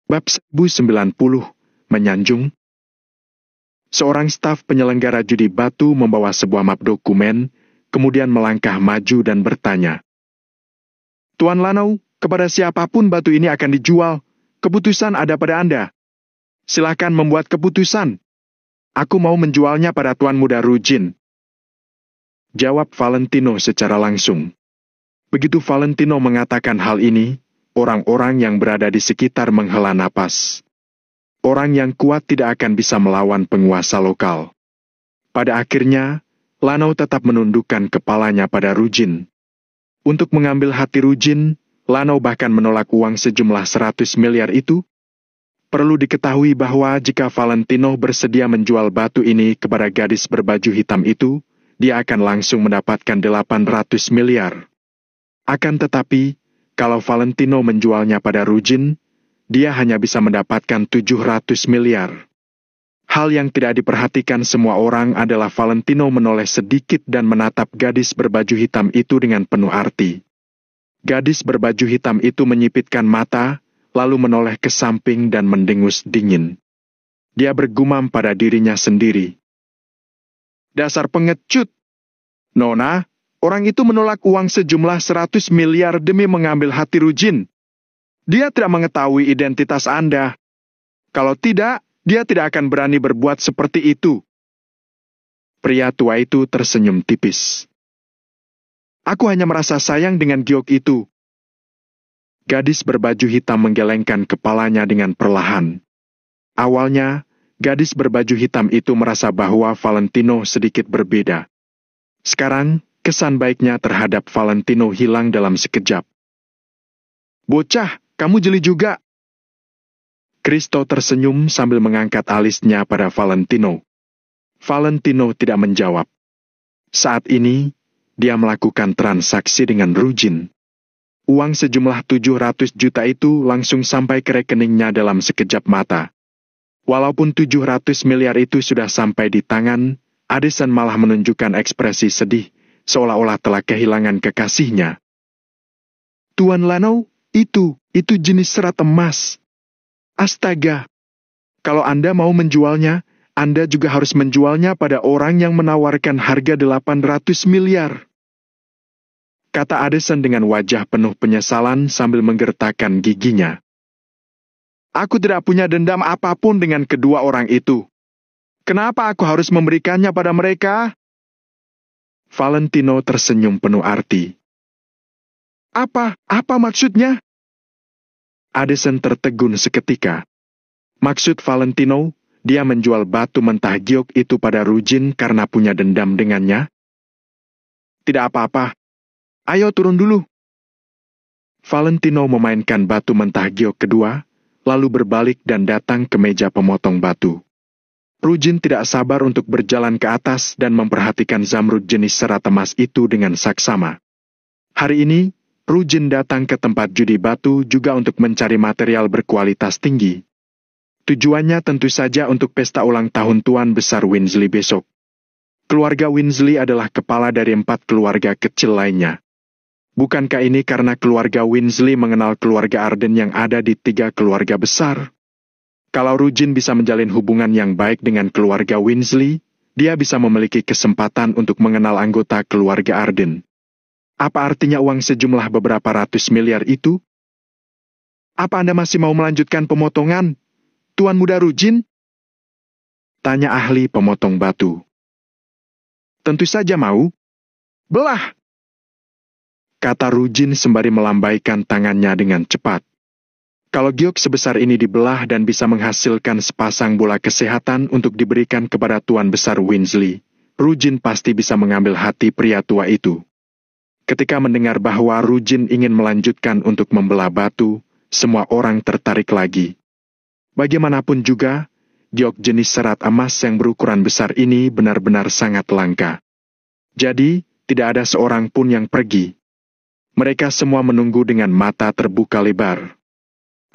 Bab 1090, menyanjung. Seorang staf penyelenggara judi batu membawa sebuah map dokumen, kemudian melangkah maju dan bertanya, "Tuan Lanau, kepada siapapun batu ini akan dijual. Keputusan ada pada Anda. Silakan membuat keputusan. Aku mau menjualnya pada Tuan Muda Rujin." Jawab Valentino secara langsung. Begitu Valentino mengatakan hal ini, orang-orang yang berada di sekitar menghela napas. Orang yang kuat tidak akan bisa melawan penguasa lokal. Pada akhirnya, Lanau tetap menundukkan kepalanya pada Rujin. Untuk mengambil hati Rujin, Lanau bahkan menolak uang sejumlah 100 miliar itu. Perlu diketahui bahwa jika Valentino bersedia menjual batu ini kepada gadis berbaju hitam itu, dia akan langsung mendapatkan 800 miliar. Akan tetapi, kalau Valentino menjualnya pada Rujin, dia hanya bisa mendapatkan 700 miliar. Hal yang tidak diperhatikan semua orang adalah Valentino menoleh sedikit dan menatap gadis berbaju hitam itu dengan penuh arti. Gadis berbaju hitam itu menyipitkan mata, lalu menoleh ke samping dan mendengus dingin. Dia bergumam pada dirinya sendiri. "Dasar pengecut! Nona, orang itu menolak uang sejumlah 100 miliar demi mengambil hati Rujin. Dia tidak mengetahui identitas Anda. Kalau tidak, dia tidak akan berani berbuat seperti itu." Pria tua itu tersenyum tipis. "Aku hanya merasa sayang dengan giok itu." Gadis berbaju hitam menggelengkan kepalanya dengan perlahan. Awalnya, gadis berbaju hitam itu merasa bahwa Valentino sedikit berbeda. Sekarang, kesan baiknya terhadap Valentino hilang dalam sekejap. "Bocah, kamu jeli juga." Kristo tersenyum sambil mengangkat alisnya pada Valentino. Valentino tidak menjawab. Saat ini, dia melakukan transaksi dengan Rujin. Uang sejumlah 700 juta itu langsung sampai ke rekeningnya dalam sekejap mata. Walaupun 700 miliar itu sudah sampai di tangan, Addison malah menunjukkan ekspresi sedih, seolah-olah telah kehilangan kekasihnya. "Tuan Lanau, itu jenis serat emas. Astaga! Kalau Anda mau menjualnya, Anda juga harus menjualnya pada orang yang menawarkan harga 800 miliar. Kata Addison dengan wajah penuh penyesalan sambil menggertakkan giginya. "Aku tidak punya dendam apapun dengan kedua orang itu. Kenapa aku harus memberikannya pada mereka?" Valentino tersenyum penuh arti. Apa maksudnya?" Addison tertegun seketika. Maksud Valentino, dia menjual batu mentah giok itu pada Rujin karena punya dendam dengannya? "Tidak apa-apa. Ayo turun dulu." Valentino memainkan batu mentah giok kedua, lalu berbalik dan datang ke meja pemotong batu. Rujin tidak sabar untuk berjalan ke atas dan memperhatikan zamrud jenis serat emas itu dengan saksama. Hari ini, Rujin datang ke tempat judi batu juga untuk mencari material berkualitas tinggi. Tujuannya tentu saja untuk pesta ulang tahun Tuan Besar Winsley besok. Keluarga Winsley adalah kepala dari 4 keluarga kecil lainnya. Bukankah ini karena keluarga Winsley mengenal keluarga Arden yang ada di 3 keluarga besar? Kalau Rujin bisa menjalin hubungan yang baik dengan keluarga Winsley, dia bisa memiliki kesempatan untuk mengenal anggota keluarga Arden. Apa artinya uang sejumlah beberapa ratus miliar itu? "Apa Anda masih mau melanjutkan pemotongan, Tuan Muda Rujin?" tanya ahli pemotong batu. "Tentu saja mau." "Belah!" kata Rujin sembari melambaikan tangannya dengan cepat. Kalau giok sebesar ini dibelah dan bisa menghasilkan sepasang bola kesehatan untuk diberikan kepada Tuan Besar Winsley, Rujin pasti bisa mengambil hati pria tua itu. Ketika mendengar bahwa Rujin ingin melanjutkan untuk membelah batu, semua orang tertarik lagi. Bagaimanapun juga, giok jenis serat emas yang berukuran besar ini benar-benar sangat langka. Jadi, tidak ada seorang pun yang pergi. Mereka semua menunggu dengan mata terbuka lebar.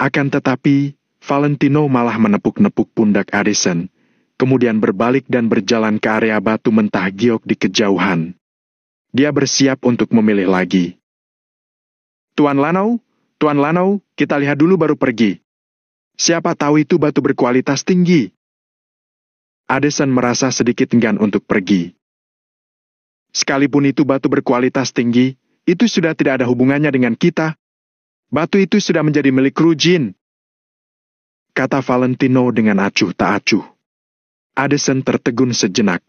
Akan tetapi, Valentino malah menepuk-nepuk pundak Addison, kemudian berbalik dan berjalan ke area batu mentah giok di kejauhan. Dia bersiap untuk memilih lagi. Tuan Lanau, kita lihat dulu baru pergi." Siapa tahu itu batu berkualitas tinggi. Addison merasa sedikit enggan untuk pergi. Sekalipun itu batu berkualitas tinggi, itu sudah tidak ada hubungannya dengan kita. Batu itu sudah menjadi milik Rujin, kata Valentino dengan acuh tak acuh. Addison tertegun sejenak.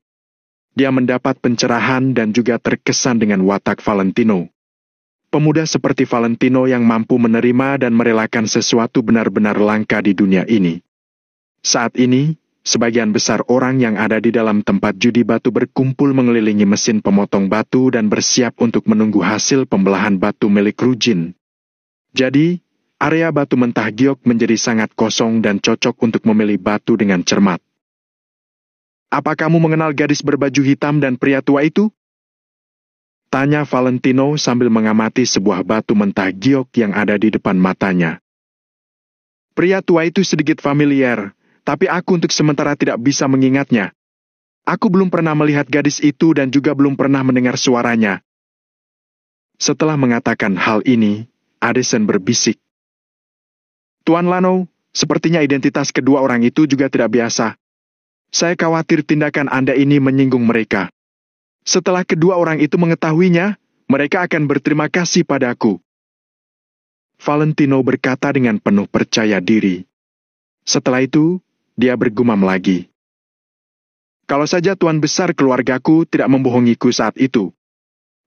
Dia mendapat pencerahan dan juga terkesan dengan watak Valentino. Pemuda seperti Valentino yang mampu menerima dan merelakan sesuatu benar-benar langka di dunia ini. Saat ini, sebagian besar orang yang ada di dalam tempat judi batu berkumpul mengelilingi mesin pemotong batu dan bersiap untuk menunggu hasil pembelahan batu milik Rujin. Jadi, area batu mentah giok menjadi sangat kosong dan cocok untuk memilih batu dengan cermat. Apa kamu mengenal gadis berbaju hitam dan pria tua itu? Tanya Valentino sambil mengamati sebuah batu mentah giok yang ada di depan matanya. Pria tua itu sedikit familiar, tapi aku untuk sementara tidak bisa mengingatnya. Aku belum pernah melihat gadis itu dan juga belum pernah mendengar suaranya. Setelah mengatakan hal ini, Addison berbisik. Tuan Lano, sepertinya identitas kedua orang itu juga tidak biasa. Saya khawatir tindakan Anda ini menyinggung mereka. Setelah kedua orang itu mengetahuinya, mereka akan berterima kasih padaku. Valentino berkata dengan penuh percaya diri. Setelah itu, dia bergumam lagi. Kalau saja tuan besar keluargaku tidak membohongiku saat itu.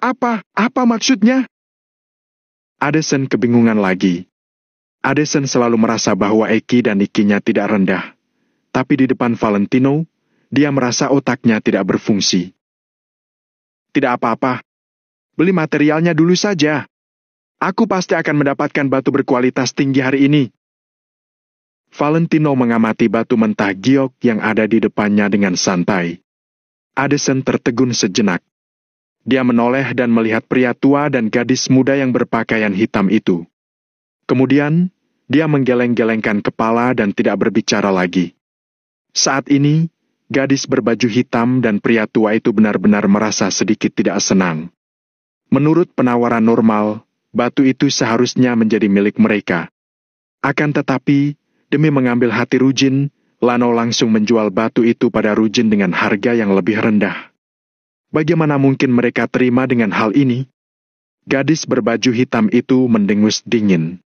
Apa maksudnya? Addison kebingungan lagi. Addison selalu merasa bahwa Eki dan Ikinya tidak rendah. Tapi di depan Valentino, dia merasa otaknya tidak berfungsi. Tidak apa-apa. Beli materialnya dulu saja. Aku pasti akan mendapatkan batu berkualitas tinggi hari ini. Valentino mengamati batu mentah giok yang ada di depannya dengan santai. Addison tertegun sejenak. Dia menoleh dan melihat pria tua dan gadis muda yang berpakaian hitam itu. Kemudian, dia menggeleng-gelengkan kepala dan tidak berbicara lagi. Saat ini, gadis berbaju hitam dan pria tua itu benar-benar merasa sedikit tidak senang. Menurut penawaran normal, batu itu seharusnya menjadi milik mereka. Akan tetapi, demi mengambil hati Rujin, Lano langsung menjual batu itu pada Rujin dengan harga yang lebih rendah. Bagaimana mungkin mereka terima dengan hal ini? Gadis berbaju hitam itu mendengus dingin.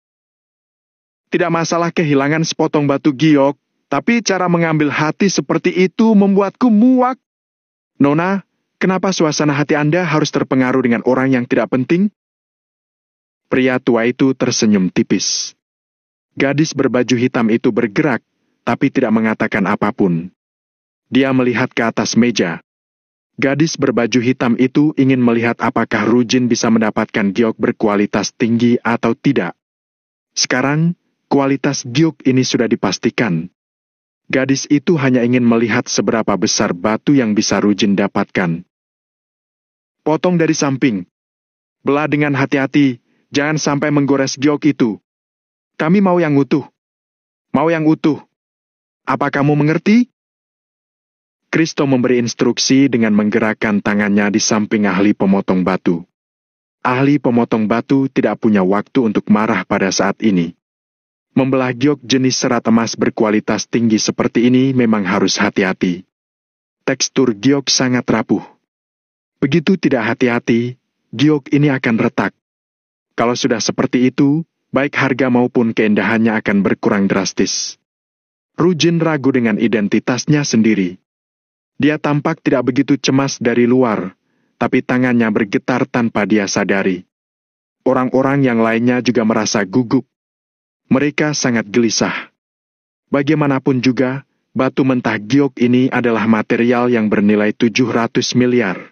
Tidak masalah kehilangan sepotong batu giok, tapi cara mengambil hati seperti itu membuatku muak. Nona, kenapa suasana hati Anda harus terpengaruh dengan orang yang tidak penting? Pria tua itu tersenyum tipis. Gadis berbaju hitam itu bergerak, tapi tidak mengatakan apapun. Dia melihat ke atas meja. Gadis berbaju hitam itu ingin melihat apakah Rujin bisa mendapatkan giok berkualitas tinggi atau tidak. Sekarang, kualitas giok ini sudah dipastikan. Gadis itu hanya ingin melihat seberapa besar batu yang bisa Rujin dapatkan. Potong dari samping. Belah dengan hati-hati, jangan sampai menggores giok itu. Kami mau yang utuh. Mau yang utuh. Apa kamu mengerti? Kristo memberi instruksi dengan menggerakkan tangannya di samping ahli pemotong batu. Ahli pemotong batu tidak punya waktu untuk marah pada saat ini. Membelah giok jenis serat emas berkualitas tinggi seperti ini memang harus hati-hati. Tekstur giok sangat rapuh. Begitu tidak hati-hati, giok ini akan retak. Kalau sudah seperti itu, baik harga maupun keindahannya akan berkurang drastis. Rujin ragu dengan identitasnya sendiri. Dia tampak tidak begitu cemas dari luar, tapi tangannya bergetar tanpa dia sadari. Orang-orang yang lainnya juga merasa gugup. Mereka sangat gelisah. Bagaimanapun juga, batu mentah giok ini adalah material yang bernilai 700 miliar.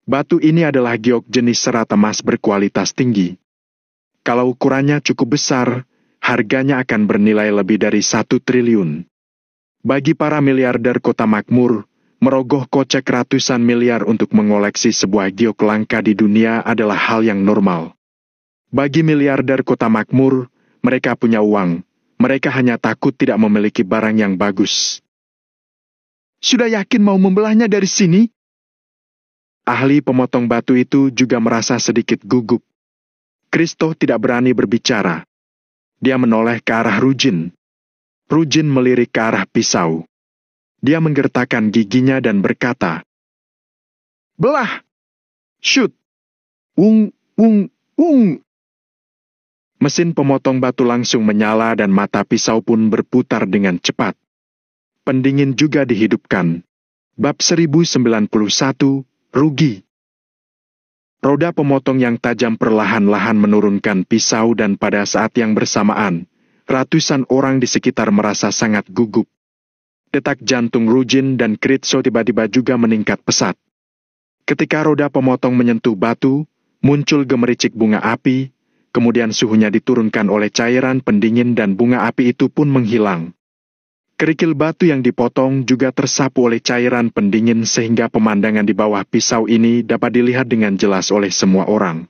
Batu ini adalah giok jenis serat emas berkualitas tinggi. Kalau ukurannya cukup besar, harganya akan bernilai lebih dari 1 triliun. Bagi para miliarder kota makmur, merogoh kocek ratusan miliar untuk mengoleksi sebuah giok langka di dunia adalah hal yang normal. Bagi miliarder kota makmur, mereka punya uang, mereka hanya takut tidak memiliki barang yang bagus. Sudah yakin mau membelahnya dari sini? Ahli pemotong batu itu juga merasa sedikit gugup. Kristo tidak berani berbicara. Dia menoleh ke arah Rujin. Rujin melirik ke arah pisau. Dia menggertakkan giginya dan berkata, "Belah! Shoot! Wung, wung, wung!" Mesin pemotong batu langsung menyala dan mata pisau pun berputar dengan cepat. Pendingin juga dihidupkan. Bab 1091, rugi. Roda pemotong yang tajam perlahan-lahan menurunkan pisau dan pada saat yang bersamaan, ratusan orang di sekitar merasa sangat gugup. Detak jantung Rujin dan Kritso tiba-tiba juga meningkat pesat. Ketika roda pemotong menyentuh batu, muncul gemericik bunga api, kemudian suhunya diturunkan oleh cairan pendingin dan bunga api itu pun menghilang. Kerikil batu yang dipotong juga tersapu oleh cairan pendingin sehingga pemandangan di bawah pisau ini dapat dilihat dengan jelas oleh semua orang.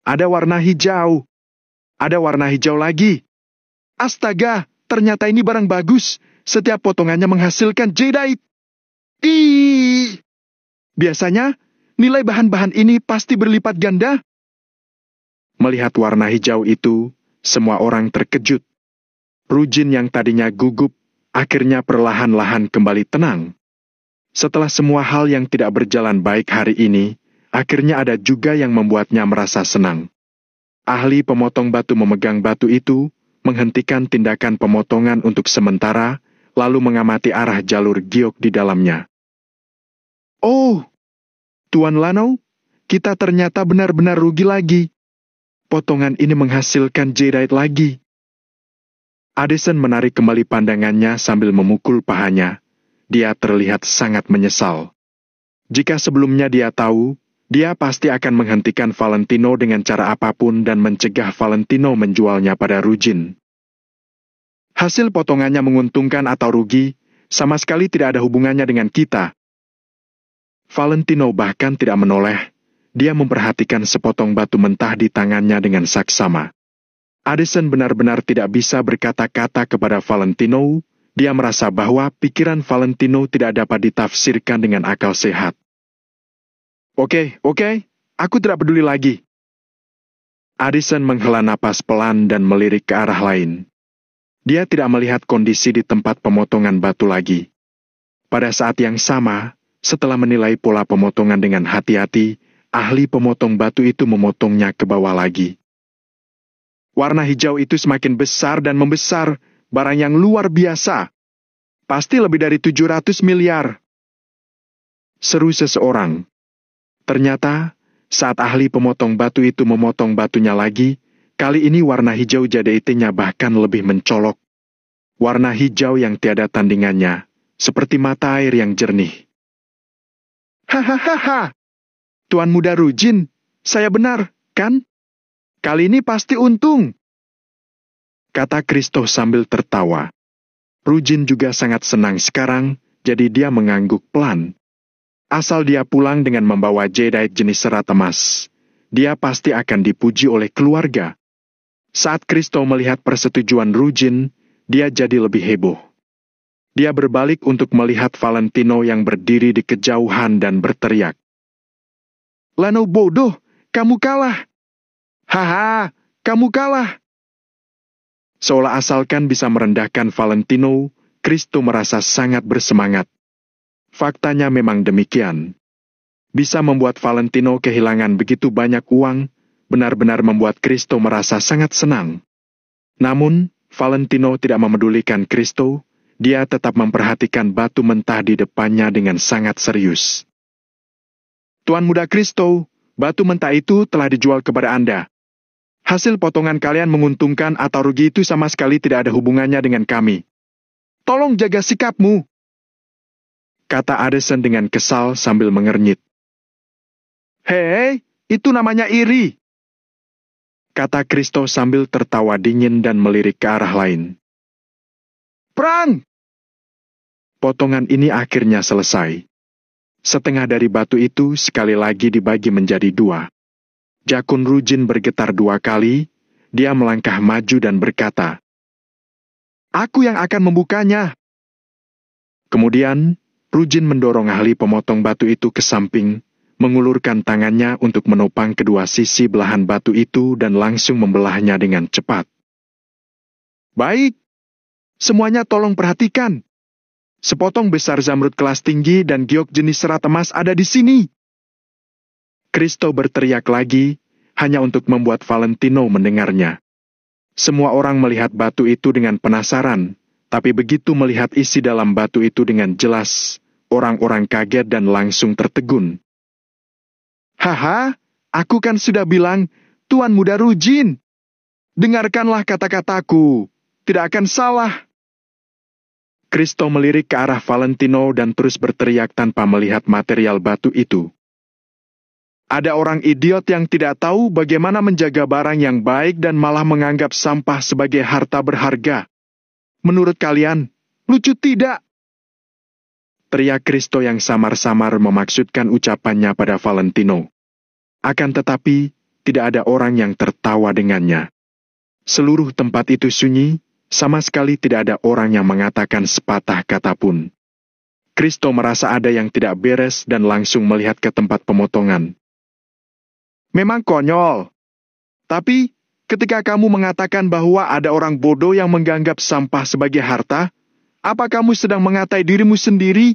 Ada warna hijau. Ada warna hijau lagi. Astaga, ternyata ini barang bagus. Setiap potongannya menghasilkan jadeite. Ih! Biasanya, nilai bahan-bahan ini pasti berlipat ganda. Melihat warna hijau itu, semua orang terkejut. Rujin yang tadinya gugup, akhirnya perlahan-lahan kembali tenang. Setelah semua hal yang tidak berjalan baik hari ini, akhirnya ada juga yang membuatnya merasa senang. Ahli pemotong batu memegang batu itu, menghentikan tindakan pemotongan untuk sementara, lalu mengamati arah jalur giok di dalamnya. Oh, Tuan Lanau, kita ternyata benar-benar rugi lagi. Potongan ini menghasilkan jadeite lagi. Addison menarik kembali pandangannya sambil memukul pahanya. Dia terlihat sangat menyesal. Jika sebelumnya dia tahu, dia pasti akan menghentikan Valentino dengan cara apapun dan mencegah Valentino menjualnya pada Rujin. Hasil potongannya menguntungkan atau rugi, sama sekali tidak ada hubungannya dengan kita. Valentino bahkan tidak menoleh. Dia memperhatikan sepotong batu mentah di tangannya dengan saksama. Addison benar-benar tidak bisa berkata-kata kepada Valentino. Dia merasa bahwa pikiran Valentino tidak dapat ditafsirkan dengan akal sehat. Oke, aku tidak peduli lagi. Addison menghela napas pelan dan melirik ke arah lain. Dia tidak melihat kondisi di tempat pemotongan batu lagi. Pada saat yang sama, setelah menilai pola pemotongan dengan hati-hati, ahli pemotong batu itu memotongnya ke bawah lagi. Warna hijau itu semakin besar dan membesar, barang yang luar biasa. Pasti lebih dari 700 miliar. Seru seseorang. Ternyata, saat ahli pemotong batu itu memotong batunya lagi, kali ini warna hijau jadeite-nya bahkan lebih mencolok. Warna hijau yang tiada tandingannya, seperti mata air yang jernih. Hahaha, Tuan Muda Rujin, saya benar, kan? Kali ini pasti untung, kata Kristo sambil tertawa. Rujin juga sangat senang sekarang, jadi dia mengangguk pelan. Asal dia pulang dengan membawa jadeite jenis serat emas, dia pasti akan dipuji oleh keluarga. Saat Kristo melihat persetujuan Rujin, dia jadi lebih heboh. Dia berbalik untuk melihat Valentino yang berdiri di kejauhan dan berteriak. Lanau bodoh, kamu kalah. Haha, kamu kalah. Seolah asalkan bisa merendahkan Valentino, Kristo merasa sangat bersemangat. Faktanya memang demikian. Bisa membuat Valentino kehilangan begitu banyak uang, benar-benar membuat Kristo merasa sangat senang. Namun, Valentino tidak memedulikan Kristo, dia tetap memperhatikan batu mentah di depannya dengan sangat serius. Tuan Muda Kristo, batu mentah itu telah dijual kepada Anda. Hasil potongan kalian menguntungkan atau rugi itu sama sekali tidak ada hubungannya dengan kami. Tolong jaga sikapmu, kata Addison dengan kesal sambil mengernyit. Hei, itu namanya iri, kata Kristo sambil tertawa dingin dan melirik ke arah lain. Perang! Potongan ini akhirnya selesai. Setengah dari batu itu sekali lagi dibagi menjadi dua. Jakun Rujin bergetar 2 kali, dia melangkah maju dan berkata, Aku yang akan membukanya. Kemudian, Rujin mendorong ahli pemotong batu itu ke samping, mengulurkan tangannya untuk menopang kedua sisi belahan batu itu dan langsung membelahnya dengan cepat. Baik, Semuanya tolong perhatikan. Sepotong besar zamrud kelas tinggi dan giok jenis serat emas ada di sini. Kristo berteriak lagi, hanya untuk membuat Valentino mendengarnya. Semua orang melihat batu itu dengan penasaran, tapi begitu melihat isi dalam batu itu dengan jelas, orang-orang kaget dan langsung tertegun. Haha, aku kan sudah bilang, Tuan Muda Rujin. Dengarkanlah kata-kataku, tidak akan salah. Kristo melirik ke arah Valentino dan terus berteriak tanpa melihat material batu itu. Ada orang idiot yang tidak tahu bagaimana menjaga barang yang baik dan malah menganggap sampah sebagai harta berharga. Menurut kalian, lucu tidak? Teriak Kristo yang samar-samar memaksudkan ucapannya pada Valentino. Akan tetapi, tidak ada orang yang tertawa dengannya. Seluruh tempat itu sunyi, sama sekali tidak ada orang yang mengatakan sepatah kata pun. Kristo merasa ada yang tidak beres dan langsung melihat ke tempat pemotongan. Memang konyol. Tapi, ketika kamu mengatakan bahwa ada orang bodoh yang menganggap sampah sebagai harta, apa kamu sedang mengatai dirimu sendiri?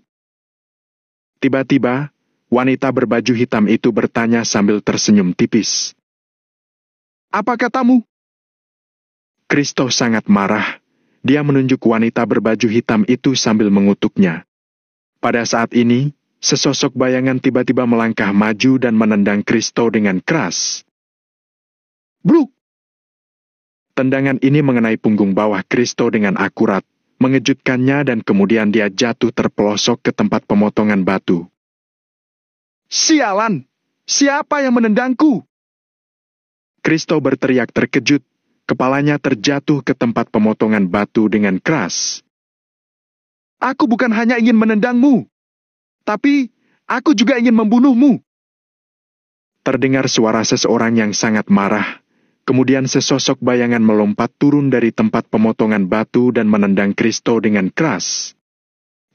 Tiba-tiba, wanita berbaju hitam itu bertanya sambil tersenyum tipis. Apa katamu? Kristo sangat marah. Dia menunjuk wanita berbaju hitam itu sambil mengutuknya. Pada saat ini, sesosok bayangan tiba-tiba melangkah maju dan menendang Kristo dengan keras. Bruk! Tendangan ini mengenai punggung bawah Kristo dengan akurat, mengejutkannya dan kemudian dia jatuh terpelosok ke tempat pemotongan batu. Sialan! Siapa yang menendangku? Kristo berteriak terkejut. Kepalanya terjatuh ke tempat pemotongan batu dengan keras. Aku bukan hanya ingin menendangmu, tapi aku juga ingin membunuhmu. Terdengar suara seseorang yang sangat marah. Kemudian sesosok bayangan melompat turun dari tempat pemotongan batu dan menendang Kristo dengan keras.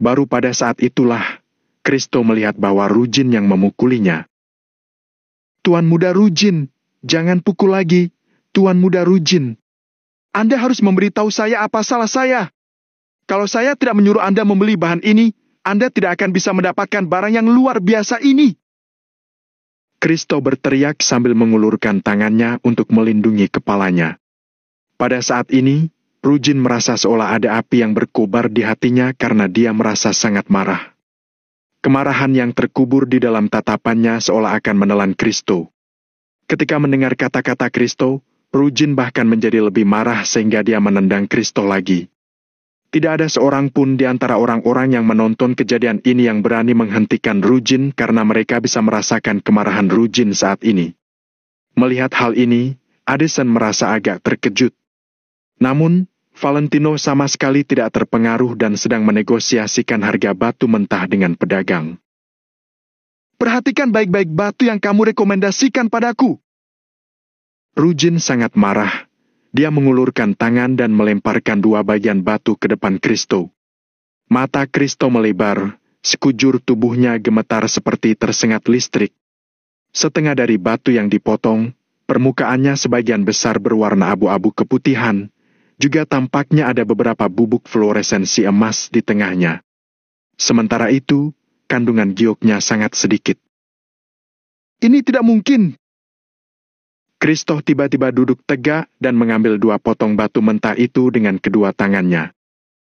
Baru pada saat itulah, Kristo melihat bahwa Rujin yang memukulinya. Tuan Muda Rujin, jangan pukul lagi. Tuan Muda Rujin, Anda harus memberitahu saya apa salah saya. Kalau saya tidak menyuruh Anda membeli bahan ini, Anda tidak akan bisa mendapatkan barang yang luar biasa ini. Kristo berteriak sambil mengulurkan tangannya untuk melindungi kepalanya. Pada saat ini, Rujin merasa seolah ada api yang berkobar di hatinya karena dia merasa sangat marah. Kemarahan yang terkubur di dalam tatapannya seolah akan menelan Kristo. Ketika mendengar kata-kata Kristo, Rujin bahkan menjadi lebih marah sehingga dia menendang Kristo lagi. Tidak ada seorang pun di antara orang-orang yang menonton kejadian ini yang berani menghentikan Rujin karena mereka bisa merasakan kemarahan Rujin saat ini. Melihat hal ini, Addison merasa agak terkejut. Namun, Valentino sama sekali tidak terpengaruh dan sedang menegosiasikan harga batu mentah dengan pedagang. Perhatikan baik-baik batu yang kamu rekomendasikan padaku. Rujin sangat marah. Dia mengulurkan tangan dan melemparkan dua bagian batu ke depan Kristo. Mata Kristo melebar, sekujur tubuhnya gemetar seperti tersengat listrik. Setengah dari batu yang dipotong, permukaannya sebagian besar berwarna abu-abu keputihan, juga tampaknya ada beberapa bubuk fluoresensi emas di tengahnya. Sementara itu, kandungan gioknya sangat sedikit. Ini tidak mungkin. Kristo tiba-tiba duduk tegak dan mengambil dua potong batu mentah itu dengan kedua tangannya.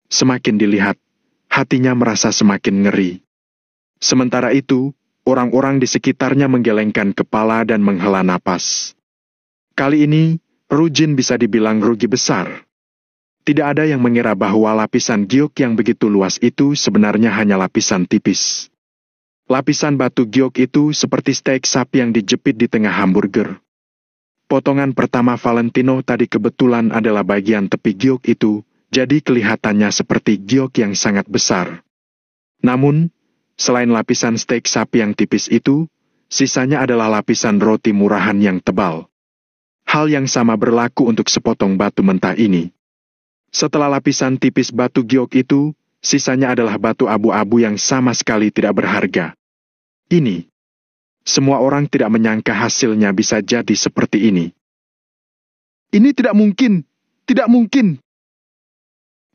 Semakin dilihat, hatinya merasa semakin ngeri. Sementara itu, orang-orang di sekitarnya menggelengkan kepala dan menghela napas. Kali ini, Rujin bisa dibilang rugi besar. Tidak ada yang mengira bahwa lapisan giok yang begitu luas itu sebenarnya hanya lapisan tipis. Lapisan batu giok itu seperti steak sapi yang dijepit di tengah hamburger. Potongan pertama Valentino tadi kebetulan adalah bagian tepi giok itu, jadi kelihatannya seperti giok yang sangat besar. Namun, selain lapisan steak sapi yang tipis itu, sisanya adalah lapisan roti murahan yang tebal. Hal yang sama berlaku untuk sepotong batu mentah ini. Setelah lapisan tipis batu giok itu, sisanya adalah batu abu-abu yang sama sekali tidak berharga. Ini. Semua orang tidak menyangka hasilnya bisa jadi seperti ini. Ini tidak mungkin. Tidak mungkin.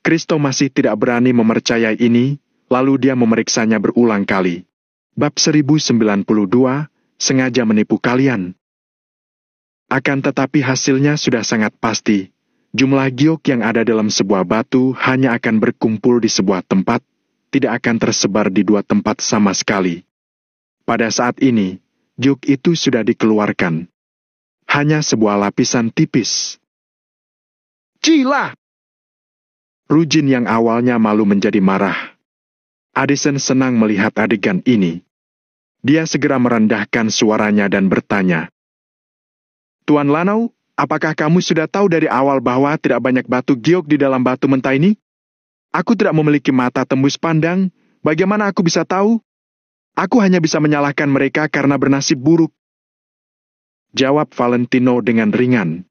Kristo masih tidak berani mempercayai ini, lalu dia memeriksanya berulang kali. Bab 1092, sengaja menipu kalian. Akan tetapi hasilnya sudah sangat pasti. Jumlah giok yang ada dalam sebuah batu hanya akan berkumpul di sebuah tempat, tidak akan tersebar di dua tempat sama sekali. Pada saat ini, giok itu sudah dikeluarkan. Hanya sebuah lapisan tipis. Gila! Rujin yang awalnya malu menjadi marah. Addison senang melihat adegan ini. Dia segera merendahkan suaranya dan bertanya, "Tuan Lanau, apakah kamu sudah tahu dari awal bahwa tidak banyak batu giok di dalam batu mentah ini? Aku tidak memiliki mata tembus pandang, bagaimana aku bisa tahu? Aku hanya bisa menyalahkan mereka karena bernasib buruk." Jawab Valentino dengan ringan.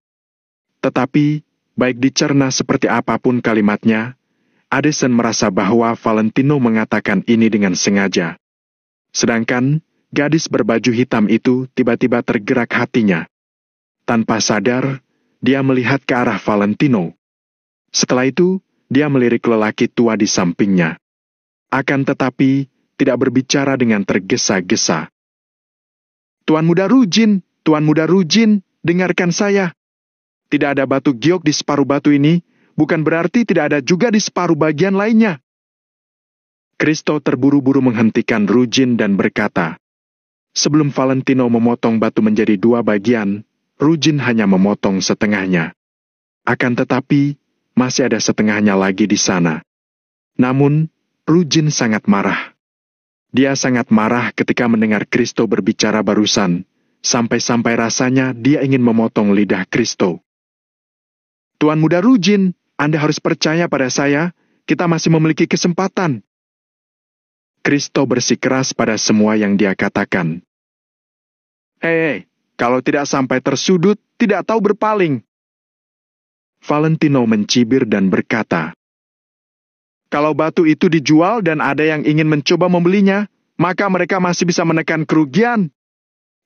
Tetapi, baik dicerna seperti apapun kalimatnya, Addison merasa bahwa Valentino mengatakan ini dengan sengaja. Sedangkan, gadis berbaju hitam itu tiba-tiba tergerak hatinya. Tanpa sadar, dia melihat ke arah Valentino. Setelah itu, dia melirik lelaki tua di sampingnya. Akan tetapi, tidak berbicara dengan tergesa-gesa. Tuan Muda Rujin, dengarkan saya. Tidak ada batu giok di separuh batu ini, bukan berarti tidak ada juga di separuh bagian lainnya. Kristo terburu-buru menghentikan Rujin dan berkata, sebelum Valentino memotong batu menjadi dua bagian, Rujin hanya memotong setengahnya. Akan tetapi, masih ada setengahnya lagi di sana. Namun, Rujin sangat marah. Dia sangat marah ketika mendengar Kristo berbicara barusan, sampai-sampai rasanya dia ingin memotong lidah Kristo. Tuan Muda Rujin, Anda harus percaya pada saya, kita masih memiliki kesempatan. Kristo bersikeras pada semua yang dia katakan. Hei, kalau tidak sampai tersudut, tidak tahu berpaling. Valentino mencibir dan berkata, kalau batu itu dijual dan ada yang ingin mencoba membelinya, maka mereka masih bisa menekan kerugian.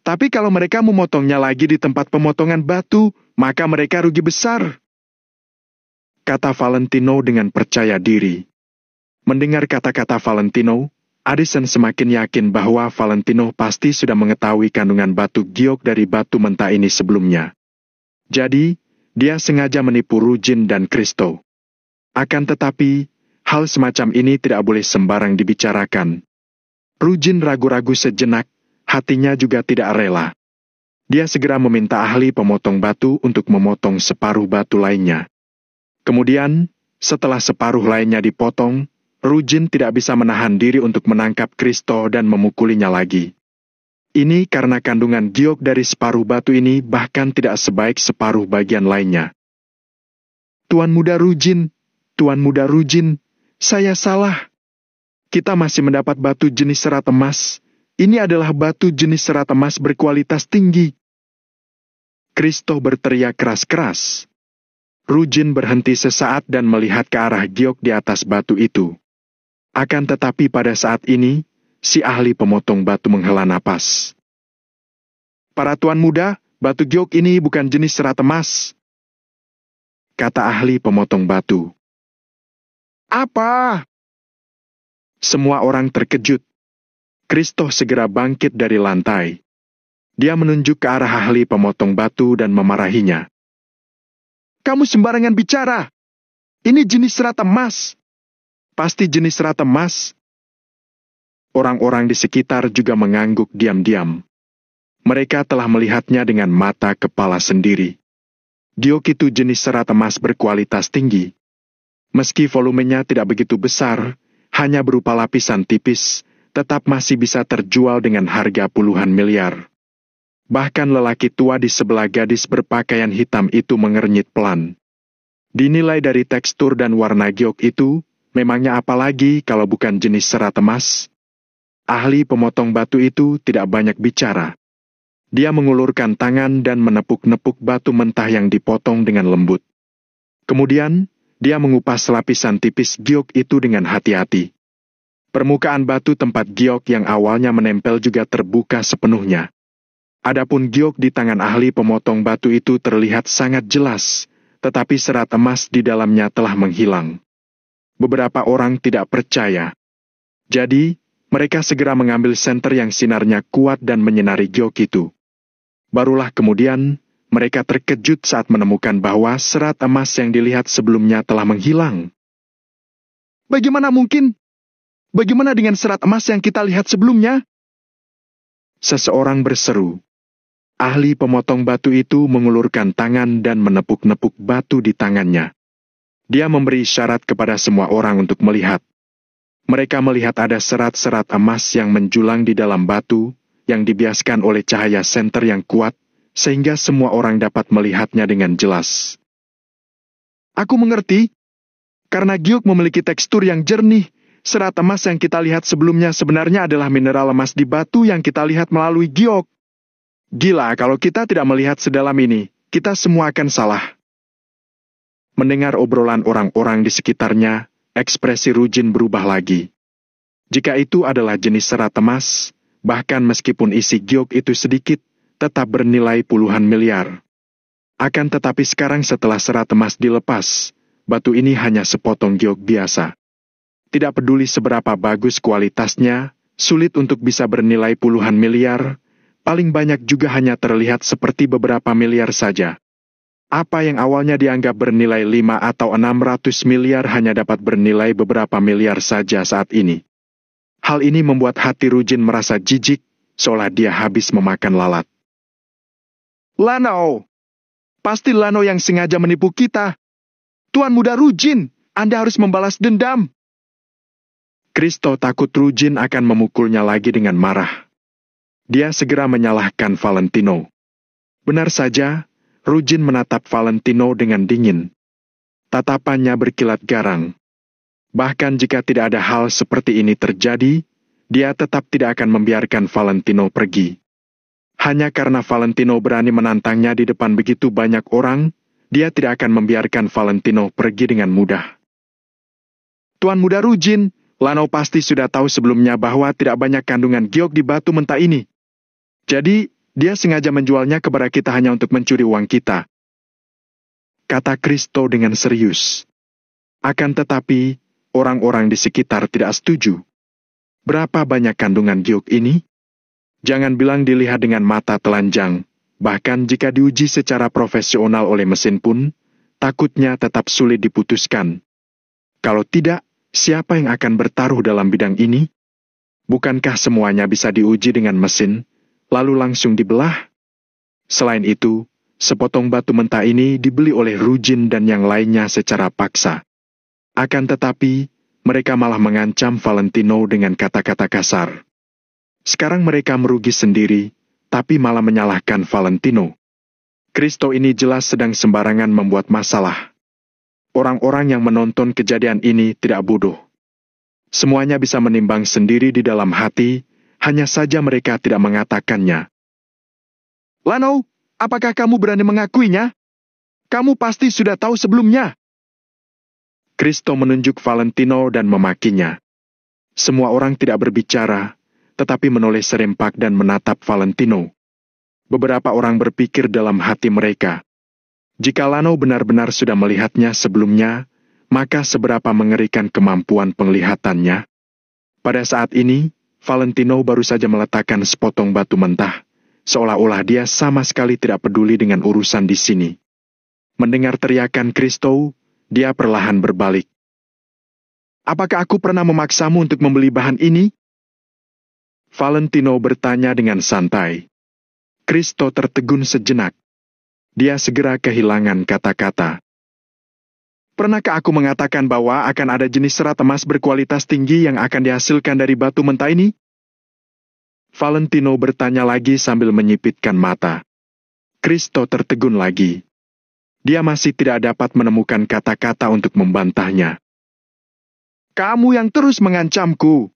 Tapi kalau mereka memotongnya lagi di tempat pemotongan batu, maka mereka rugi besar. Kata Valentino dengan percaya diri. Mendengar kata-kata Valentino, Addison semakin yakin bahwa Valentino pasti sudah mengetahui kandungan batu giok dari batu mentah ini sebelumnya. Jadi, dia sengaja menipu Rujin dan Kristo. Akan tetapi, hal semacam ini tidak boleh sembarang dibicarakan. Rujin ragu-ragu sejenak, hatinya juga tidak rela. Dia segera meminta ahli pemotong batu untuk memotong separuh batu lainnya. Kemudian, setelah separuh lainnya dipotong, Rujin tidak bisa menahan diri untuk menangkap Kristo dan memukulinya lagi. Ini karena kandungan giok dari separuh batu ini bahkan tidak sebaik separuh bagian lainnya. Tuan Muda Rujin, saya salah. Kita masih mendapat batu jenis serat emas. Ini adalah batu jenis serat emas berkualitas tinggi. Kristo berteriak keras-keras. Rujin berhenti sesaat dan melihat ke arah giok di atas batu itu. Akan tetapi pada saat ini, si ahli pemotong batu menghela napas. Para tuan muda, batu giok ini bukan jenis serat emas. Kata ahli pemotong batu. Apa? Semua orang terkejut. Kristo segera bangkit dari lantai. Dia menunjuk ke arah ahli pemotong batu dan memarahinya. Kamu sembarangan bicara. Ini jenis serat emas. Pasti jenis serat emas. Orang-orang di sekitar juga mengangguk diam-diam. Mereka telah melihatnya dengan mata kepala sendiri. Giok itu jenis serat emas berkualitas tinggi. Meski volumenya tidak begitu besar, hanya berupa lapisan tipis, tetap masih bisa terjual dengan harga puluhan miliar. Bahkan lelaki tua di sebelah gadis berpakaian hitam itu mengernyit pelan. Dinilai dari tekstur dan warna giok itu, memangnya apa lagi kalau bukan jenis serat emas? Ahli pemotong batu itu tidak banyak bicara. Dia mengulurkan tangan dan menepuk-nepuk batu mentah yang dipotong dengan lembut. Kemudian, dia mengupas lapisan tipis giok itu dengan hati-hati. Permukaan batu tempat giok yang awalnya menempel juga terbuka sepenuhnya. Adapun giok di tangan ahli pemotong batu itu terlihat sangat jelas, tetapi serat emas di dalamnya telah menghilang. Beberapa orang tidak percaya. Jadi, mereka segera mengambil senter yang sinarnya kuat dan menyinari giok itu. Barulah kemudian, mereka terkejut saat menemukan bahwa serat emas yang dilihat sebelumnya telah menghilang. Bagaimana mungkin? Bagaimana dengan serat emas yang kita lihat sebelumnya? Seseorang berseru. Ahli pemotong batu itu mengulurkan tangan dan menepuk-nepuk batu di tangannya. Dia memberi isyarat kepada semua orang untuk melihat. Mereka melihat ada serat-serat emas yang menjulang di dalam batu, yang dibiaskan oleh cahaya senter yang kuat, sehingga semua orang dapat melihatnya dengan jelas. Aku mengerti. Karena giok memiliki tekstur yang jernih, serat emas yang kita lihat sebelumnya sebenarnya adalah mineral emas di batu yang kita lihat melalui giok. Gila, kalau kita tidak melihat sedalam ini, kita semua akan salah. Mendengar obrolan orang-orang di sekitarnya, ekspresi Rujin berubah lagi. Jika itu adalah jenis serat emas, bahkan meskipun isi giok itu sedikit, tetap bernilai puluhan miliar. Akan tetapi sekarang setelah serat emas dilepas, batu ini hanya sepotong giok biasa. Tidak peduli seberapa bagus kualitasnya, sulit untuk bisa bernilai puluhan miliar, paling banyak juga hanya terlihat seperti beberapa miliar saja. Apa yang awalnya dianggap bernilai 5 atau 600 miliar hanya dapat bernilai beberapa miliar saja saat ini. Hal ini membuat hati Rujin merasa jijik, seolah dia habis memakan lalat. Lano! Pasti Lano yang sengaja menipu kita. Tuan Muda Rujin, Anda harus membalas dendam. Kristo takut Rujin akan memukulnya lagi dengan marah. Dia segera menyalahkan Valentino. Benar saja, Rujin menatap Valentino dengan dingin. Tatapannya berkilat garang. Bahkan jika tidak ada hal seperti ini terjadi, dia tetap tidak akan membiarkan Valentino pergi. Hanya karena Valentino berani menantangnya di depan begitu banyak orang, dia tidak akan membiarkan Valentino pergi dengan mudah. Tuan Muda Rujin, Lano pasti sudah tahu sebelumnya bahwa tidak banyak kandungan giok di batu mentah ini. Jadi, dia sengaja menjualnya kepada kita hanya untuk mencuri uang kita. Kata Kristo dengan serius. Akan tetapi, orang-orang di sekitar tidak setuju. Berapa banyak kandungan giok ini? Jangan bilang dilihat dengan mata telanjang. Bahkan jika diuji secara profesional oleh mesin pun, takutnya tetap sulit diputuskan. Kalau tidak, siapa yang akan bertaruh dalam bidang ini? Bukankah semuanya bisa diuji dengan mesin, lalu langsung dibelah? Selain itu, sepotong batu mentah ini dibeli oleh Rujin dan yang lainnya secara paksa. Akan tetapi, mereka malah mengancam Valentino dengan kata-kata kasar. Sekarang mereka merugi sendiri, tapi malah menyalahkan Valentino. Kristo ini jelas sedang sembarangan membuat masalah. Orang-orang yang menonton kejadian ini tidak bodoh. Semuanya bisa menimbang sendiri di dalam hati, hanya saja mereka tidak mengatakannya. Lano, apakah kamu berani mengakuinya? Kamu pasti sudah tahu sebelumnya. Kristo menunjuk Valentino dan memakinya. Semua orang tidak berbicara, tetapi menoleh serempak dan menatap Valentino. Beberapa orang berpikir dalam hati mereka, jika Lano benar-benar sudah melihatnya sebelumnya, maka seberapa mengerikan kemampuan penglihatannya. Pada saat ini, Valentino baru saja meletakkan sepotong batu mentah, seolah-olah dia sama sekali tidak peduli dengan urusan di sini. Mendengar teriakan Kristo, dia perlahan berbalik. Apakah aku pernah memaksamu untuk membeli bahan ini? Valentino bertanya dengan santai. Kristo tertegun sejenak. Dia segera kehilangan kata-kata. Pernahkah aku mengatakan bahwa akan ada jenis serat emas berkualitas tinggi yang akan dihasilkan dari batu mentah ini? Valentino bertanya lagi sambil menyipitkan mata. Kristo tertegun lagi. Dia masih tidak dapat menemukan kata-kata untuk membantahnya. Kamu yang terus mengancamku.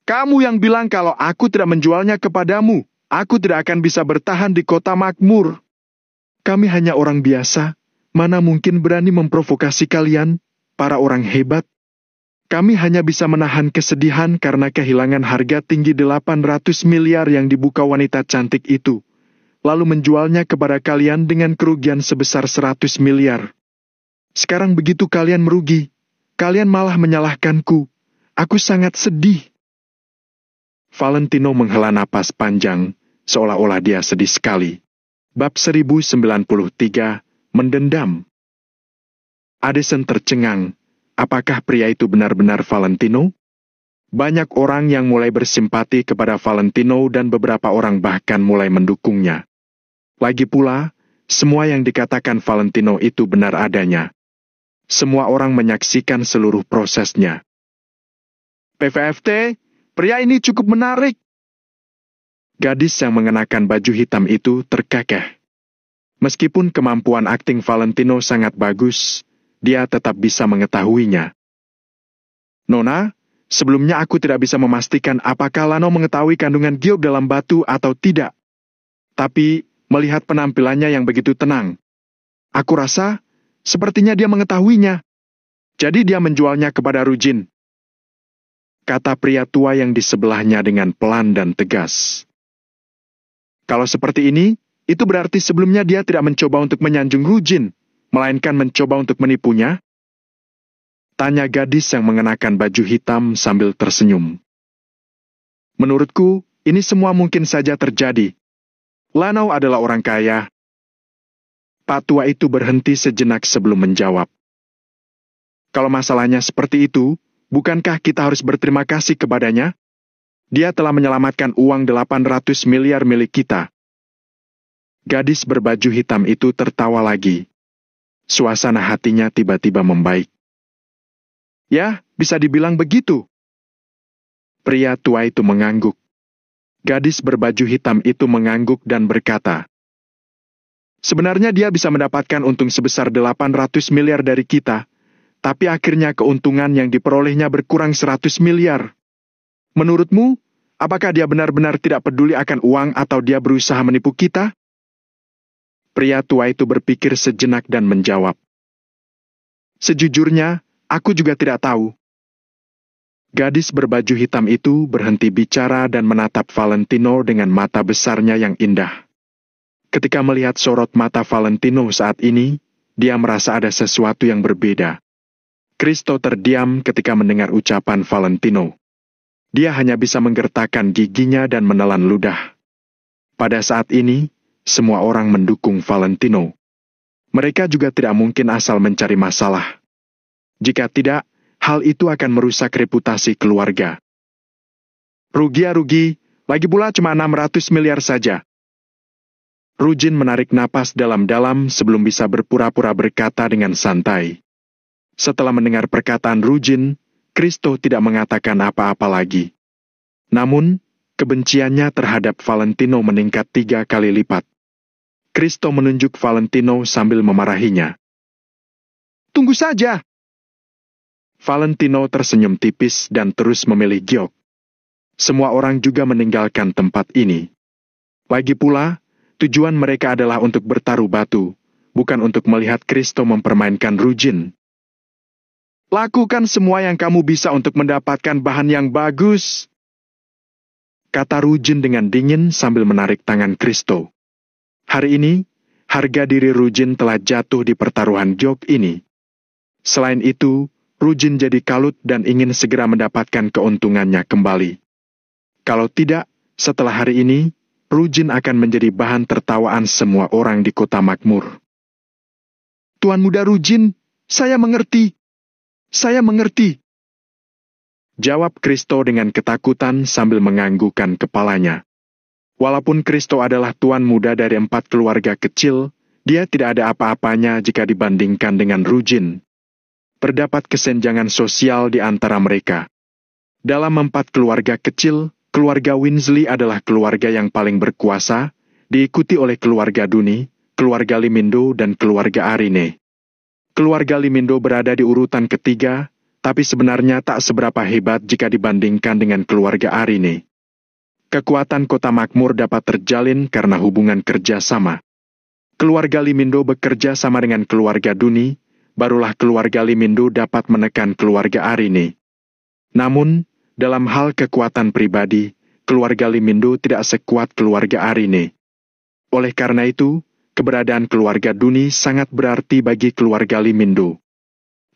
Kamu yang bilang kalau aku tidak menjualnya kepadamu, aku tidak akan bisa bertahan di kota makmur. Kami hanya orang biasa, mana mungkin berani memprovokasi kalian, para orang hebat. Kami hanya bisa menahan kesedihan karena kehilangan harga tinggi 800 miliar yang dibuka wanita cantik itu, lalu menjualnya kepada kalian dengan kerugian sebesar 100 miliar. Sekarang begitu kalian merugi, Kalian malah menyalahkanku. Aku sangat sedih. Valentino menghela napas panjang, seolah-olah dia sedih sekali. Bab 1093, Mendendam. Addison tercengang. Apakah pria itu benar-benar Valentino? Banyak orang yang mulai bersimpati kepada Valentino dan beberapa orang bahkan mulai mendukungnya. Lagi pula, semua yang dikatakan Valentino itu benar adanya. Semua orang menyaksikan seluruh prosesnya. PVFT, pria ini cukup menarik. Gadis yang mengenakan baju hitam itu terkekeh. Meskipun kemampuan akting Valentino sangat bagus, dia tetap bisa mengetahuinya. Nona, sebelumnya aku tidak bisa memastikan apakah Lano mengetahui kandungan giok dalam batu atau tidak. Tapi, melihat penampilannya yang begitu tenang, aku rasa sepertinya dia mengetahuinya. Jadi dia menjualnya kepada Rujin. Kata pria tua yang di sebelahnya dengan pelan dan tegas. Kalau seperti ini, itu berarti sebelumnya dia tidak mencoba untuk menyanjung Rujin, melainkan mencoba untuk menipunya? Tanya gadis yang mengenakan baju hitam sambil tersenyum. Menurutku, ini semua mungkin saja terjadi. Lanau adalah orang kaya. Pak tua itu berhenti sejenak sebelum menjawab. Kalau masalahnya seperti itu, bukankah kita harus berterima kasih kepadanya? Dia telah menyelamatkan uang 800 miliar milik kita. Gadis berbaju hitam itu tertawa lagi. Suasana hatinya tiba-tiba membaik. Ya, bisa dibilang begitu. Pria tua itu mengangguk. Gadis berbaju hitam itu mengangguk dan berkata, sebenarnya dia bisa mendapatkan untung sebesar 800 miliar dari kita, tapi akhirnya keuntungan yang diperolehnya berkurang 100 miliar. Menurutmu, apakah dia benar-benar tidak peduli akan uang atau dia berusaha menipu kita? Pria tua itu berpikir sejenak dan menjawab, sejujurnya, aku juga tidak tahu. Gadis berbaju hitam itu berhenti bicara dan menatap Valentino dengan mata besarnya yang indah. Ketika melihat sorot mata Valentino saat ini, dia merasa ada sesuatu yang berbeda. Kristo terdiam ketika mendengar ucapan Valentino. Dia hanya bisa menggertakkan giginya dan menelan ludah. Pada saat ini, semua orang mendukung Valentino. Mereka juga tidak mungkin asal mencari masalah. Jika tidak, hal itu akan merusak reputasi keluarga. Rugi, lagi pula cuma 600 miliar saja. Rujin menarik napas dalam-dalam sebelum bisa berpura-pura berkata dengan santai. Setelah mendengar perkataan Rujin, Kristo tidak mengatakan apa-apa lagi. Namun, kebenciannya terhadap Valentino meningkat 3 kali lipat. Kristo menunjuk Valentino sambil memarahinya. Tunggu saja! Valentino tersenyum tipis dan terus memilih giok. Semua orang juga meninggalkan tempat ini. Lagi pula, tujuan mereka adalah untuk bertaruh batu, bukan untuk melihat Kristo mempermainkan Rujin. Lakukan semua yang kamu bisa untuk mendapatkan bahan yang bagus, kata Rujin dengan dingin sambil menarik tangan Kristo. Hari ini, harga diri Rujin telah jatuh di pertaruhan giok ini. Selain itu, Rujin jadi kalut dan ingin segera mendapatkan keuntungannya kembali. Kalau tidak, setelah hari ini, Rujin akan menjadi bahan tertawaan semua orang di kota makmur. Tuan Muda Rujin, saya mengerti. Saya mengerti. Jawab Kristo dengan ketakutan sambil menganggukkan kepalanya. Walaupun Kristo adalah tuan muda dari 4 keluarga kecil, dia tidak ada apa-apanya jika dibandingkan dengan Rujin. Terdapat kesenjangan sosial di antara mereka. Dalam 4 keluarga kecil, keluarga Winsley adalah keluarga yang paling berkuasa, diikuti oleh keluarga Duni, keluarga Limindo, dan keluarga Arine. Keluarga Limindo berada di urutan ketiga, tapi sebenarnya tak seberapa hebat jika dibandingkan dengan keluarga Arine. Kekuatan kota makmur dapat terjalin karena hubungan kerja sama. Keluarga Limindo bekerja sama dengan keluarga Duni, barulah keluarga Limindo dapat menekan keluarga Arine. Namun, dalam hal kekuatan pribadi, keluarga Limindo tidak sekuat keluarga Arine. Oleh karena itu, keberadaan keluarga Duni sangat berarti bagi keluarga Limindo.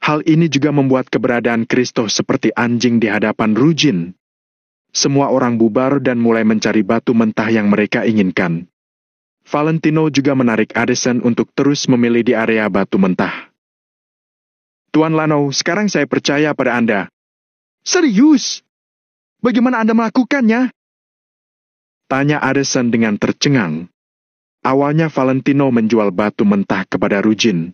Hal ini juga membuat keberadaan Kristo seperti anjing di hadapan rujin. Semua orang bubar dan mulai mencari batu mentah yang mereka inginkan. Valentino juga menarik Addison untuk terus memilih di area batu mentah. Tuan Lano, sekarang saya percaya pada Anda. Serius? Bagaimana Anda melakukannya? Tanya Addison dengan tercengang. Awalnya Valentino menjual batu mentah kepada rujin.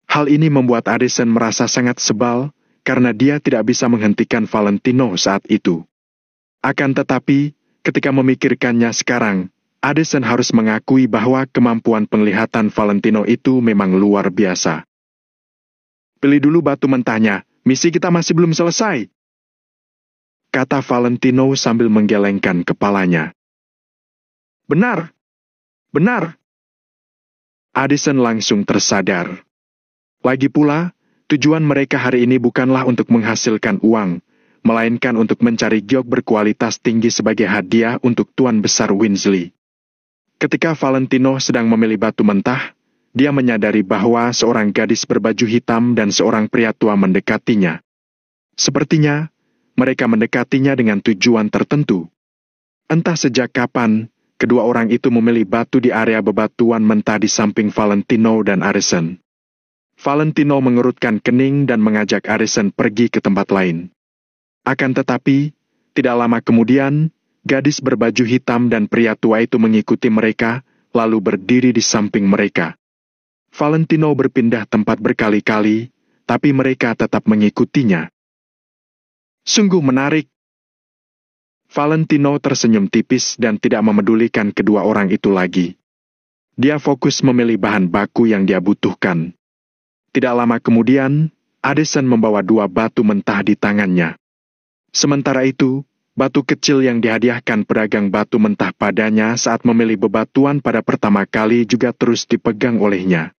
Hal ini membuat Addison merasa sangat sebal karena dia tidak bisa menghentikan Valentino saat itu. Akan tetapi, ketika memikirkannya sekarang, Addison harus mengakui bahwa kemampuan penglihatan Valentino itu memang luar biasa. Pilih dulu batu mentahnya, misi kita masih belum selesai, kata Valentino sambil menggelengkan kepalanya. Benar, benar. Addison langsung tersadar. Lagi pula, tujuan mereka hari ini bukanlah untuk menghasilkan uang, melainkan untuk mencari giok berkualitas tinggi sebagai hadiah untuk Tuan Besar Winsley. Ketika Valentino sedang memilih batu mentah, dia menyadari bahwa seorang gadis berbaju hitam dan seorang pria tua mendekatinya. Sepertinya, mereka mendekatinya dengan tujuan tertentu. Entah sejak kapan, kedua orang itu memilih batu di area bebatuan mentah di samping Valentino dan Addison. Valentino mengerutkan kening dan mengajak Addison pergi ke tempat lain. Akan tetapi, tidak lama kemudian, gadis berbaju hitam dan pria tua itu mengikuti mereka, lalu berdiri di samping mereka. Valentino berpindah tempat berkali-kali, tapi mereka tetap mengikutinya. Sungguh menarik. Valentino tersenyum tipis dan tidak memedulikan kedua orang itu lagi. Dia fokus memilih bahan baku yang dia butuhkan. Tidak lama kemudian, Addison membawa 2 batu mentah di tangannya. Sementara itu, batu kecil yang dihadiahkan pedagang batu mentah padanya saat memilih bebatuan pada pertama kali juga terus dipegang olehnya.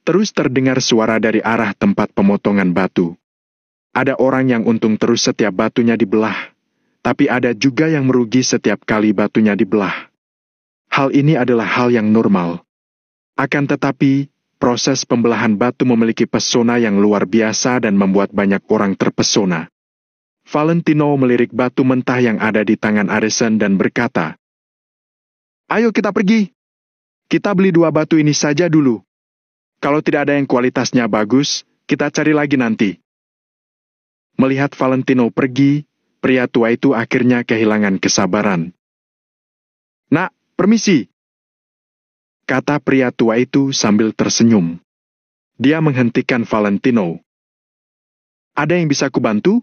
Terus terdengar suara dari arah tempat pemotongan batu. Ada orang yang untung terus setiap batunya dibelah, tapi ada juga yang merugi setiap kali batunya dibelah. Hal ini adalah hal yang normal. Akan tetapi, proses pembelahan batu memiliki pesona yang luar biasa dan membuat banyak orang terpesona. Valentino melirik batu mentah yang ada di tangan Addison dan berkata, "Ayo kita pergi. Kita beli 2 batu ini saja dulu. Kalau tidak ada yang kualitasnya bagus, kita cari lagi nanti." Melihat Valentino pergi, pria tua itu akhirnya kehilangan kesabaran. "Nak, permisi," kata pria tua itu sambil tersenyum. Dia menghentikan Valentino. "Ada yang bisa kubantu?"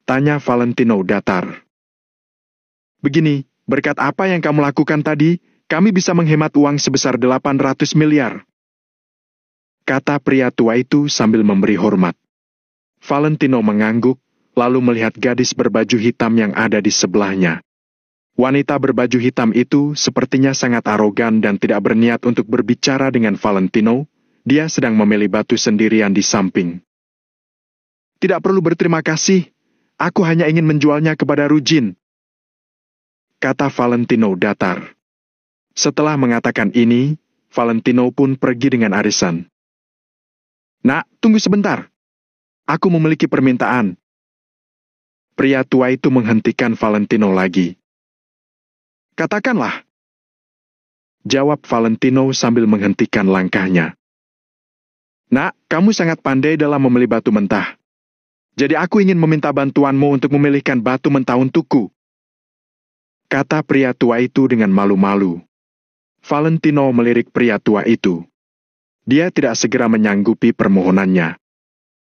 Tanya Valentino datar. "Begini, berkat apa yang kamu lakukan tadi, kami bisa menghemat uang sebesar 800 miliar. Kata pria tua itu sambil memberi hormat. Valentino mengangguk, lalu melihat gadis berbaju hitam yang ada di sebelahnya. Wanita berbaju hitam itu sepertinya sangat arogan dan tidak berniat untuk berbicara dengan Valentino. Dia sedang memilih batu sendirian di samping. "Tidak perlu berterima kasih. Aku hanya ingin menjualnya kepada rujin," kata Valentino datar. Setelah mengatakan ini, Valentino pun pergi dengan Addison. "Nak, tunggu sebentar. Aku memiliki permintaan." Pria tua itu menghentikan Valentino lagi. "Katakanlah," jawab Valentino sambil menghentikan langkahnya. "Nak, kamu sangat pandai dalam memilih batu mentah. Jadi aku ingin meminta bantuanmu untuk memilihkan batu mentah untukku," kata pria tua itu dengan malu-malu. Valentino melirik pria tua itu. Dia tidak segera menyanggupi permohonannya.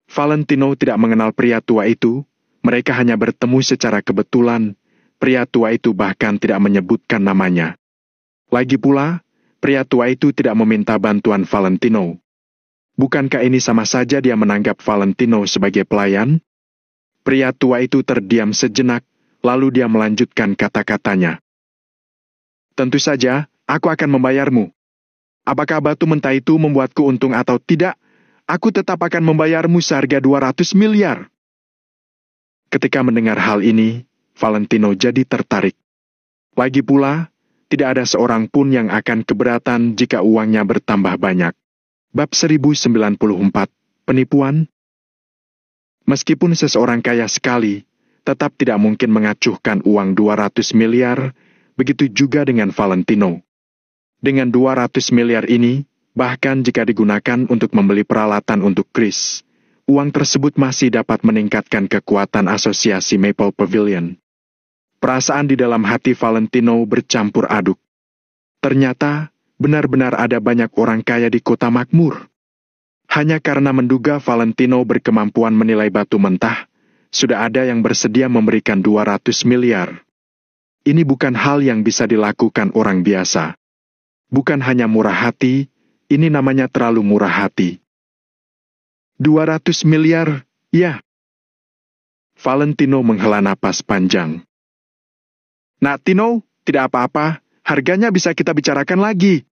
Valentino tidak mengenal pria tua itu, mereka hanya bertemu secara kebetulan. Pria tua itu bahkan tidak menyebutkan namanya. Lagi pula, pria tua itu tidak meminta bantuan Valentino. Bukankah ini sama saja dia menanggap Valentino sebagai pelayan? Pria tua itu terdiam sejenak, lalu dia melanjutkan kata-katanya. "Tentu saja, aku akan membayarmu. Apakah batu mentah itu membuatku untung atau tidak, aku tetap akan membayarmu seharga 200 miliar. Ketika mendengar hal ini, Valentino jadi tertarik. Lagi pula, tidak ada seorang pun yang akan keberatan jika uangnya bertambah banyak. Bab 1094, Penipuan? Meskipun seseorang kaya sekali, tetap tidak mungkin mengacuhkan uang 200 miliar, begitu juga dengan Valentino. Dengan 200 miliar ini, bahkan jika digunakan untuk membeli peralatan untuk Chris, uang tersebut masih dapat meningkatkan kekuatan asosiasi Maple Pavilion. Perasaan di dalam hati Valentino bercampur aduk. Ternyata, benar-benar ada banyak orang kaya di kota makmur. Hanya karena menduga Valentino berkemampuan menilai batu mentah, sudah ada yang bersedia memberikan 200 miliar. Ini bukan hal yang bisa dilakukan orang biasa. Bukan hanya murah hati, ini namanya terlalu murah hati. 200 miliar, ya. Valentino menghela napas panjang. Nak Tino, tidak apa-apa, harganya bisa kita bicarakan lagi.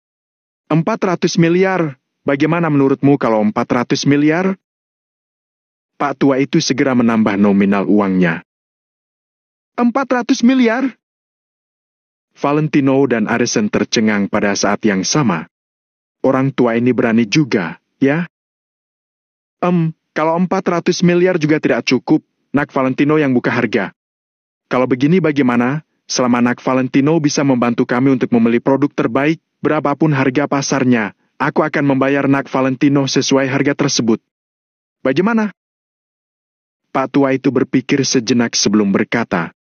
400 miliar. Bagaimana menurutmu kalau 400 miliar? Pak tua itu segera menambah nominal uangnya. 400 miliar? Valentino dan Addison tercengang pada saat yang sama. Orang tua ini berani juga, ya? Kalau 400 miliar juga tidak cukup, Nak Valentino yang buka harga. Kalau begini bagaimana? Selama Nak Valentino bisa membantu kami untuk membeli produk terbaik, berapapun harga pasarnya, aku akan membayar Nak Valentino sesuai harga tersebut. Bagaimana? Pak tua itu berpikir sejenak sebelum berkata,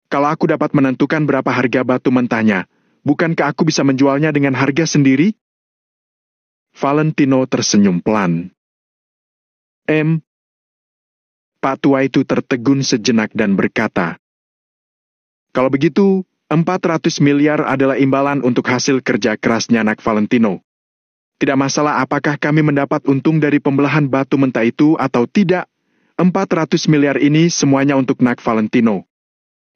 kalau aku dapat menentukan berapa harga batu mentahnya, bukankah aku bisa menjualnya dengan harga sendiri? Valentino tersenyum pelan. Pak tua itu tertegun sejenak dan berkata, kalau begitu, 400 miliar adalah imbalan untuk hasil kerja kerasnya Nak Valentino. Tidak masalah apakah kami mendapat untung dari pembelahan batu mentah itu atau tidak, 400 miliar ini semuanya untuk Nak Valentino.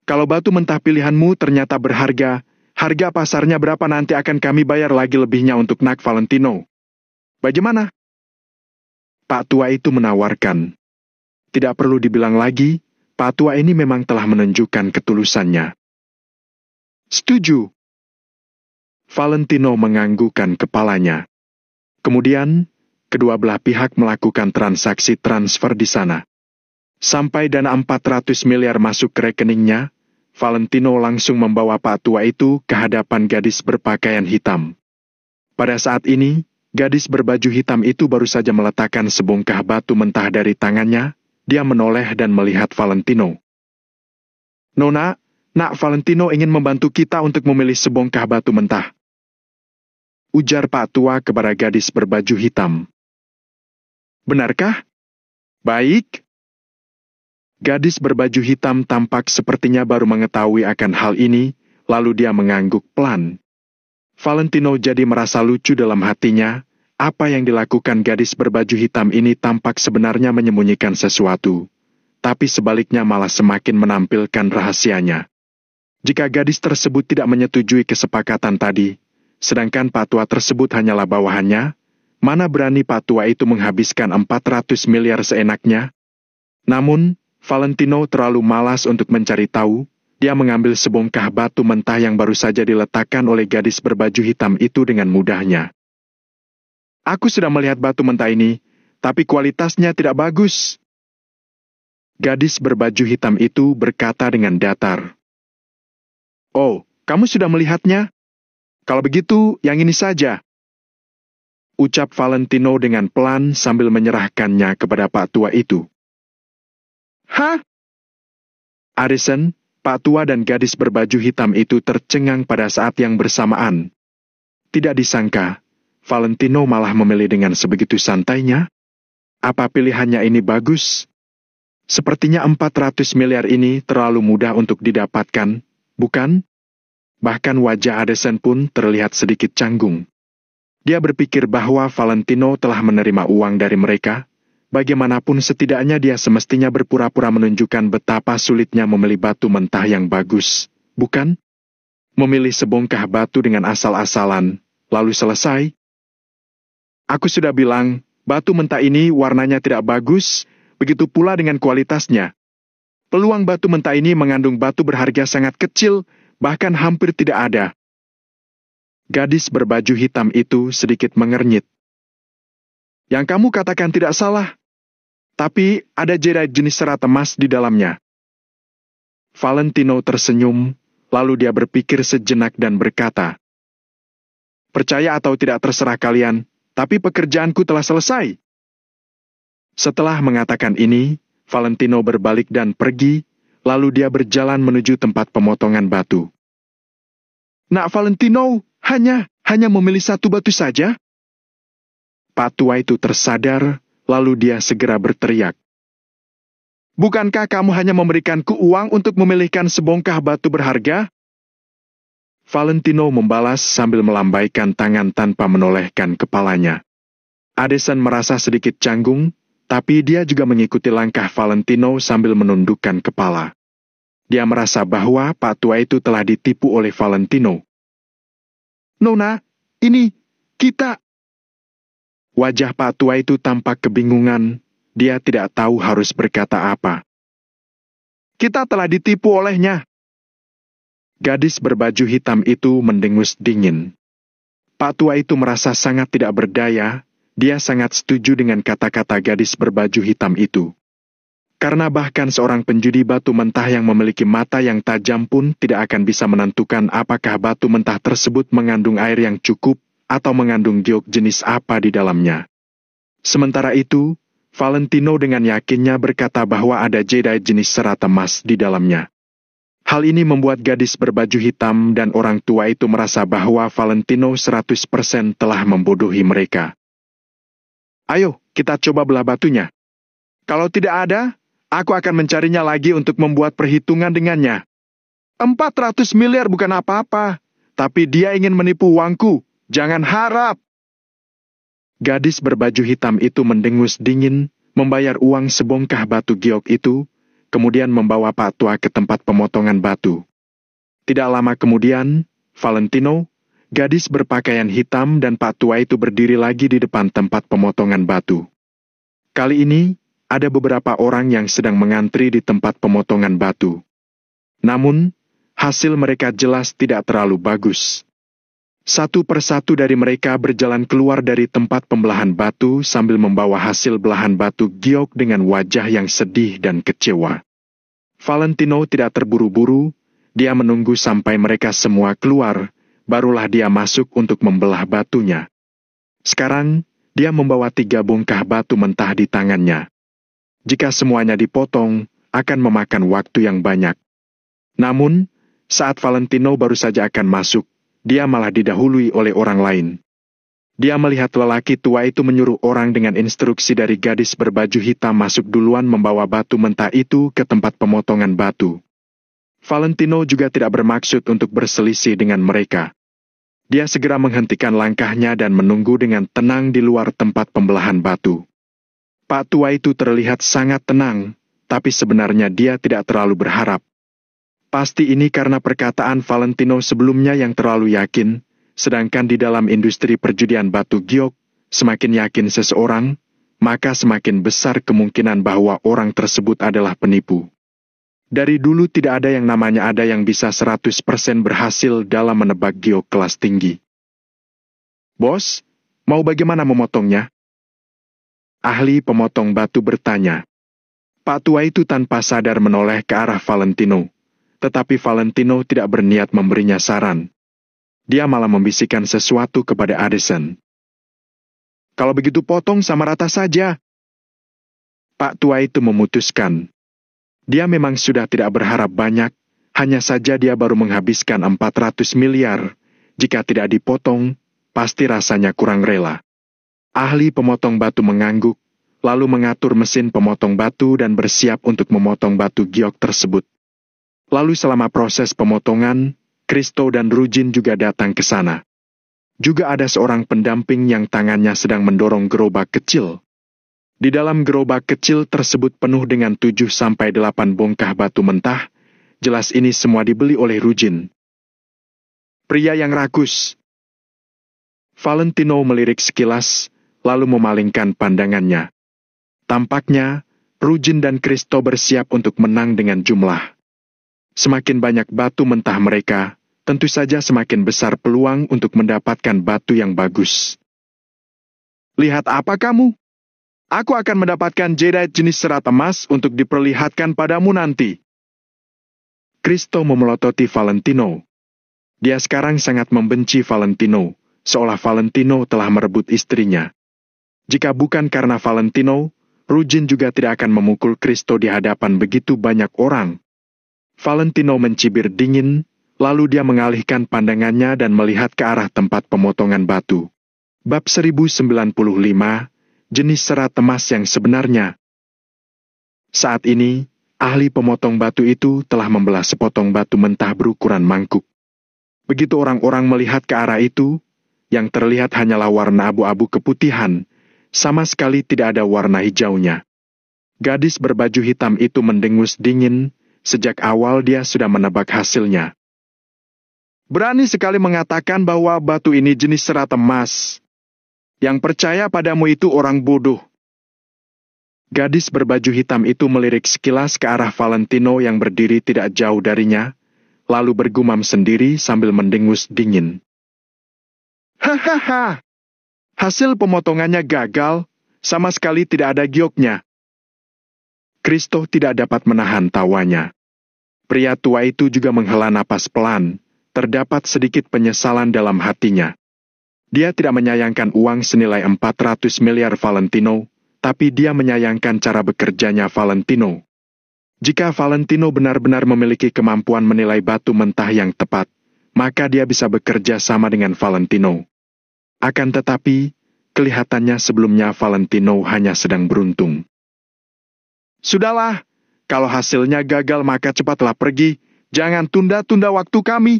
Kalau batu mentah pilihanmu ternyata berharga, harga pasarnya berapa nanti akan kami bayar lagi lebihnya untuk Nak Valentino. Bagaimana? Pak tua itu menawarkan. Tidak perlu dibilang lagi, Pak tua ini memang telah menunjukkan ketulusannya. Setuju. Valentino menganggukkan kepalanya. Kemudian, kedua belah pihak melakukan transaksi transfer di sana. Sampai dana 400 miliar masuk ke rekeningnya, Valentino langsung membawa Pak tua itu ke hadapan gadis berpakaian hitam. Pada saat ini, gadis berbaju hitam itu baru saja meletakkan sebongkah batu mentah dari tangannya. Dia menoleh dan melihat Valentino. Nona, Nak Valentino ingin membantu kita untuk memilih sebongkah batu mentah. Ujar Pak tua kepada gadis berbaju hitam. Benarkah? Baik. Gadis berbaju hitam tampak sepertinya baru mengetahui akan hal ini, lalu dia mengangguk pelan. Valentino jadi merasa lucu dalam hatinya, apa yang dilakukan gadis berbaju hitam ini tampak sebenarnya menyembunyikan sesuatu, tapi sebaliknya malah semakin menampilkan rahasianya. Jika gadis tersebut tidak menyetujui kesepakatan tadi, sedangkan Pak tua tersebut hanyalah bawahannya, mana berani Pak tua itu menghabiskan 400 miliar seenaknya? Namun, Valentino terlalu malas untuk mencari tahu, dia mengambil sebongkah batu mentah yang baru saja diletakkan oleh gadis berbaju hitam itu dengan mudahnya. Aku sudah melihat batu mentah ini, tapi kualitasnya tidak bagus. Gadis berbaju hitam itu berkata dengan datar. Oh, kamu sudah melihatnya? Kalau begitu, yang ini saja. Ucap Valentino dengan pelan sambil menyerahkannya kepada Pak tua itu. Hah? Addison, Pak tua dan gadis berbaju hitam itu tercengang pada saat yang bersamaan. Tidak disangka, Valentino malah memilih dengan sebegitu santainya. Apa pilihannya ini bagus? Sepertinya 400 miliar ini terlalu mudah untuk didapatkan, bukan? Bahkan wajah Addison pun terlihat sedikit canggung. Dia berpikir bahwa Valentino telah menerima uang dari mereka. Bagaimanapun setidaknya dia semestinya berpura-pura menunjukkan betapa sulitnya memilih batu mentah yang bagus, bukan? Memilih sebongkah batu dengan asal-asalan, lalu selesai. Aku sudah bilang, batu mentah ini warnanya tidak bagus, begitu pula dengan kualitasnya. Peluang batu mentah ini mengandung batu berharga sangat kecil, bahkan hampir tidak ada. Gadis berbaju hitam itu sedikit mengernyit. Yang kamu katakan tidak salah. Tapi ada jadeite jenis serat emas di dalamnya. Valentino tersenyum, lalu dia berpikir sejenak dan berkata, "Percaya atau tidak terserah kalian, tapi pekerjaanku telah selesai." Setelah mengatakan ini, Valentino berbalik dan pergi, lalu dia berjalan menuju tempat pemotongan batu. "Nak Valentino, hanya memilih satu batu saja?" Pak tua itu tersadar, lalu dia segera berteriak, "Bukankah kamu hanya memberikanku uang untuk memilihkan sebongkah batu berharga?" Valentino membalas sambil melambaikan tangan tanpa menolehkan kepalanya. Addison merasa sedikit canggung, tapi dia juga mengikuti langkah Valentino sambil menundukkan kepala. Dia merasa bahwa Pak tua itu telah ditipu oleh Valentino. "Nona, ini, kita..." Wajah Pak tua itu tampak kebingungan, dia tidak tahu harus berkata apa. "Kita telah ditipu olehnya." Gadis berbaju hitam itu mendengus dingin. Pak tua itu merasa sangat tidak berdaya, dia sangat setuju dengan kata-kata gadis berbaju hitam itu. Karena bahkan seorang penjudi batu mentah yang memiliki mata yang tajam pun tidak akan bisa menentukan apakah batu mentah tersebut mengandung air yang cukup atau mengandung giok jenis apa di dalamnya. Sementara itu, Valentino dengan yakinnya berkata bahwa ada jadeite jenis serat emas di dalamnya. Hal ini membuat gadis berbaju hitam dan orang tua itu merasa bahwa Valentino 100% telah membodohi mereka. "Ayo, kita coba belah batunya. Kalau tidak ada, aku akan mencarinya lagi untuk membuat perhitungan dengannya. 400 miliar bukan apa-apa, tapi dia ingin menipu uangku. Jangan harap." Gadis berbaju hitam itu mendengus dingin, membayar uang sebongkah batu giok itu, kemudian membawa Pak tua ke tempat pemotongan batu. Tidak lama kemudian, Valentino, gadis berpakaian hitam dan Pak tua itu berdiri lagi di depan tempat pemotongan batu. Kali ini, ada beberapa orang yang sedang mengantri di tempat pemotongan batu. Namun, hasil mereka jelas tidak terlalu bagus. Satu persatu dari mereka berjalan keluar dari tempat pembelahan batu sambil membawa hasil belahan batu giok dengan wajah yang sedih dan kecewa. Valentino tidak terburu-buru, dia menunggu sampai mereka semua keluar, barulah dia masuk untuk membelah batunya. Sekarang, dia membawa 3 bongkah batu mentah di tangannya. Jika semuanya dipotong, akan memakan waktu yang banyak. Namun, saat Valentino baru saja akan masuk, dia malah didahului oleh orang lain. Dia melihat lelaki tua itu menyuruh orang dengan instruksi dari gadis berbaju hitam masuk duluan membawa batu mentah itu ke tempat pemotongan batu. Valentino juga tidak bermaksud untuk berselisih dengan mereka. Dia segera menghentikan langkahnya dan menunggu dengan tenang di luar tempat pembelahan batu. Pak tua itu terlihat sangat tenang, tapi sebenarnya dia tidak terlalu berharap. Pasti ini karena perkataan Valentino sebelumnya yang terlalu yakin, sedangkan di dalam industri perjudian batu giok, semakin yakin seseorang, maka semakin besar kemungkinan bahwa orang tersebut adalah penipu. Dari dulu tidak ada yang namanya ada yang bisa 100% berhasil dalam menebak giok kelas tinggi. "Bos, mau bagaimana memotongnya?" Ahli pemotong batu bertanya. Pak tua itu tanpa sadar menoleh ke arah Valentino. Tetapi Valentino tidak berniat memberinya saran. Dia malah membisikkan sesuatu kepada Addison. "Kalau begitu potong sama rata saja." Pak tua itu memutuskan. Dia memang sudah tidak berharap banyak, hanya saja dia baru menghabiskan 400 miliar. Jika tidak dipotong, pasti rasanya kurang rela. Ahli pemotong batu mengangguk, lalu mengatur mesin pemotong batu dan bersiap untuk memotong batu giok tersebut. Lalu selama proses pemotongan, Kristo dan Rujin juga datang ke sana. Juga ada seorang pendamping yang tangannya sedang mendorong gerobak kecil. Di dalam gerobak kecil tersebut penuh dengan 7-8 bongkah batu mentah, jelas ini semua dibeli oleh Rujin. Pria yang rakus. Valentino melirik sekilas, lalu memalingkan pandangannya. Tampaknya, Rujin dan Kristo bersiap untuk menang dengan jumlah. Semakin banyak batu mentah mereka, tentu saja semakin besar peluang untuk mendapatkan batu yang bagus. Lihat apa kamu? Aku akan mendapatkan jadeite jenis serat emas untuk diperlihatkan padamu nanti. Kristo memelototi Valentino. Dia sekarang sangat membenci Valentino, seolah Valentino telah merebut istrinya. Jika bukan karena Valentino, Rujin juga tidak akan memukul Kristo di hadapan begitu banyak orang. Valentino mencibir dingin, lalu dia mengalihkan pandangannya dan melihat ke arah tempat pemotongan batu. Bab 1095, jenis serat emas yang sebenarnya. Saat ini, ahli pemotong batu itu telah membelah sepotong batu mentah berukuran mangkuk. Begitu orang-orang melihat ke arah itu, yang terlihat hanyalah warna abu-abu keputihan, sama sekali tidak ada warna hijaunya. Gadis berbaju hitam itu mendengus dingin, sejak awal dia sudah menebak hasilnya. Berani sekali mengatakan bahwa batu ini jenis serat emas. Yang percaya padamu itu orang bodoh. Gadis berbaju hitam itu melirik sekilas ke arah Valentino yang berdiri tidak jauh darinya, lalu bergumam sendiri sambil mendengus dingin. Hahaha, hasil pemotongannya gagal, sama sekali tidak ada gioknya. Kristo tidak dapat menahan tawanya. Pria tua itu juga menghela napas pelan, terdapat sedikit penyesalan dalam hatinya. Dia tidak menyayangkan uang senilai 400 miliar Valentino, tapi dia menyayangkan cara bekerjanya Valentino. Jika Valentino benar-benar memiliki kemampuan menilai batu mentah yang tepat, maka dia bisa bekerja sama dengan Valentino. Akan tetapi, kelihatannya sebelumnya Valentino hanya sedang beruntung. Sudahlah, kalau hasilnya gagal maka cepatlah pergi, jangan tunda-tunda waktu kami.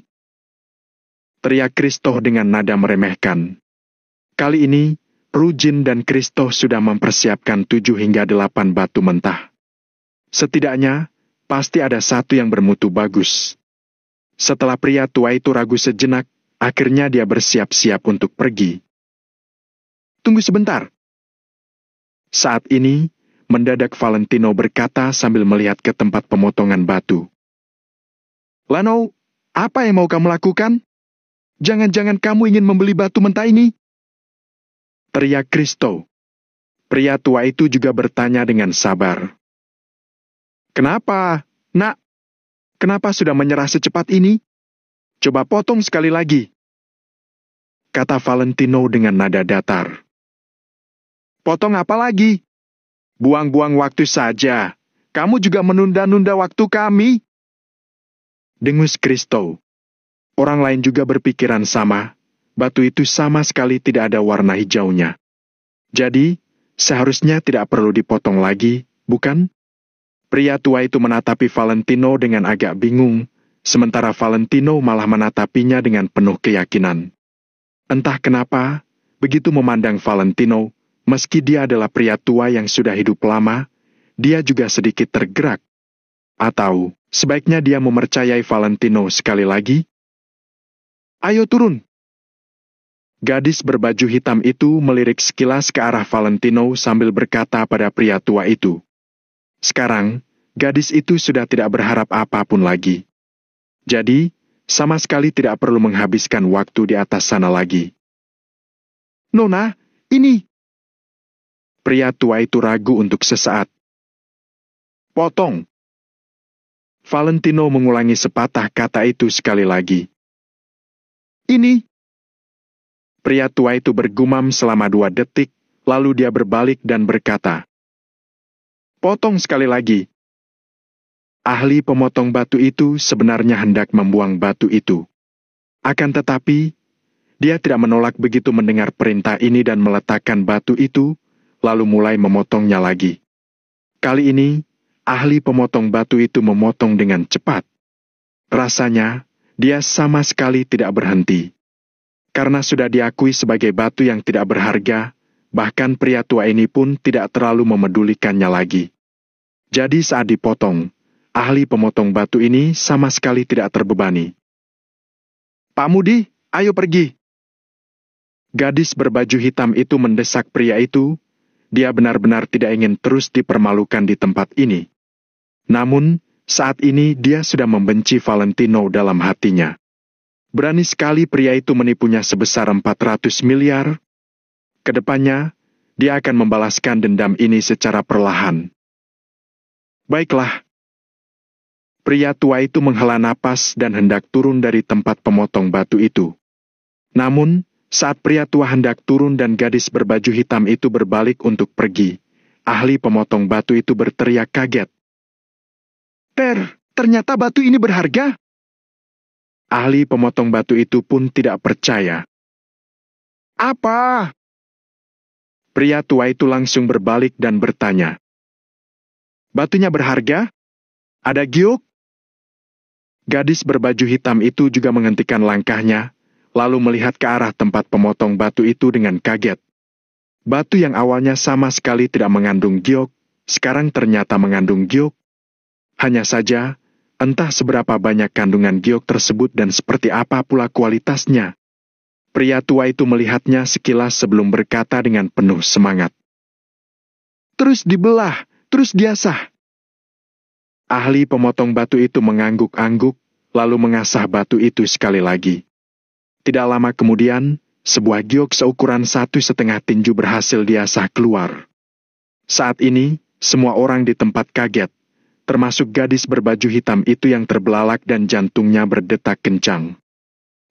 Teriak Kristo dengan nada meremehkan. Kali ini, Rujin dan Kristo sudah mempersiapkan 7 hingga 8 batu mentah. Setidaknya, pasti ada satu yang bermutu bagus. Setelah pria tua itu ragu sejenak, akhirnya dia bersiap-siap untuk pergi. Tunggu sebentar. Saat ini, mendadak Valentino berkata sambil melihat ke tempat pemotongan batu. Lano, apa yang mau kamu lakukan? Jangan-jangan kamu ingin membeli batu mentah ini? Teriak Kristo. Pria tua itu juga bertanya dengan sabar. Kenapa, nak? Kenapa sudah menyerah secepat ini? Coba potong sekali lagi. Kata Valentino dengan nada datar. Potong apa lagi? Buang-buang waktu saja. Kamu juga menunda-nunda waktu kami. Dengus Kristo. Orang lain juga berpikiran sama, batu itu sama sekali tidak ada warna hijaunya. Jadi, seharusnya tidak perlu dipotong lagi, bukan? Pria tua itu menatapi Valentino dengan agak bingung, sementara Valentino malah menatapinya dengan penuh keyakinan. Entah kenapa, begitu memandang Valentino, meski dia adalah pria tua yang sudah hidup lama, dia juga sedikit tergerak. Atau, sebaiknya dia mempercayai Valentino sekali lagi? Ayo turun. Gadis berbaju hitam itu melirik sekilas ke arah Valentino sambil berkata pada pria tua itu. Sekarang, gadis itu sudah tidak berharap apapun lagi. Jadi, sama sekali tidak perlu menghabiskan waktu di atas sana lagi. Nona, ini. Pria tua itu ragu untuk sesaat. Potong. Valentino mengulangi sepatah kata itu sekali lagi. Ini. Pria tua itu bergumam selama 2 detik, lalu dia berbalik dan berkata, potong sekali lagi. Ahli pemotong batu itu sebenarnya hendak membuang batu itu. Akan tetapi, dia tidak menolak begitu mendengar perintah ini dan meletakkan batu itu, lalu mulai memotongnya lagi. Kali ini, ahli pemotong batu itu memotong dengan cepat. Rasanya, dia sama sekali tidak berhenti. Karena sudah diakui sebagai batu yang tidak berharga, bahkan pria tua ini pun tidak terlalu memedulikannya lagi. Jadi saat dipotong, ahli pemotong batu ini sama sekali tidak terbebani. Pak Mudi, ayo pergi. Gadis berbaju hitam itu mendesak pria itu. Dia benar-benar tidak ingin terus dipermalukan di tempat ini. Namun, saat ini dia sudah membenci Valentino dalam hatinya. Berani sekali pria itu menipunya sebesar 400 miliar. Kedepannya, dia akan membalaskan dendam ini secara perlahan. Baiklah. Pria tua itu menghela napas dan hendak turun dari tempat pemotong batu itu. Namun, saat pria tua hendak turun dan gadis berbaju hitam itu berbalik untuk pergi, ahli pemotong batu itu berteriak kaget. Ternyata batu ini berharga. Ahli pemotong batu itu pun tidak percaya. Apa? Pria tua itu langsung berbalik dan bertanya. Batunya berharga? Ada giok? Gadis berbaju hitam itu juga menghentikan langkahnya, lalu melihat ke arah tempat pemotong batu itu dengan kaget. Batu yang awalnya sama sekali tidak mengandung giok, sekarang ternyata mengandung giok. Hanya saja, entah seberapa banyak kandungan giok tersebut dan seperti apa pula kualitasnya. Pria tua itu melihatnya sekilas sebelum berkata dengan penuh semangat. Terus dibelah, terus diasah. Ahli pemotong batu itu mengangguk-angguk, lalu mengasah batu itu sekali lagi. Tidak lama kemudian, sebuah giok seukuran 1,5 tinju berhasil diasah keluar. Saat ini, semua orang di tempat kaget, termasuk gadis berbaju hitam itu yang terbelalak dan jantungnya berdetak kencang.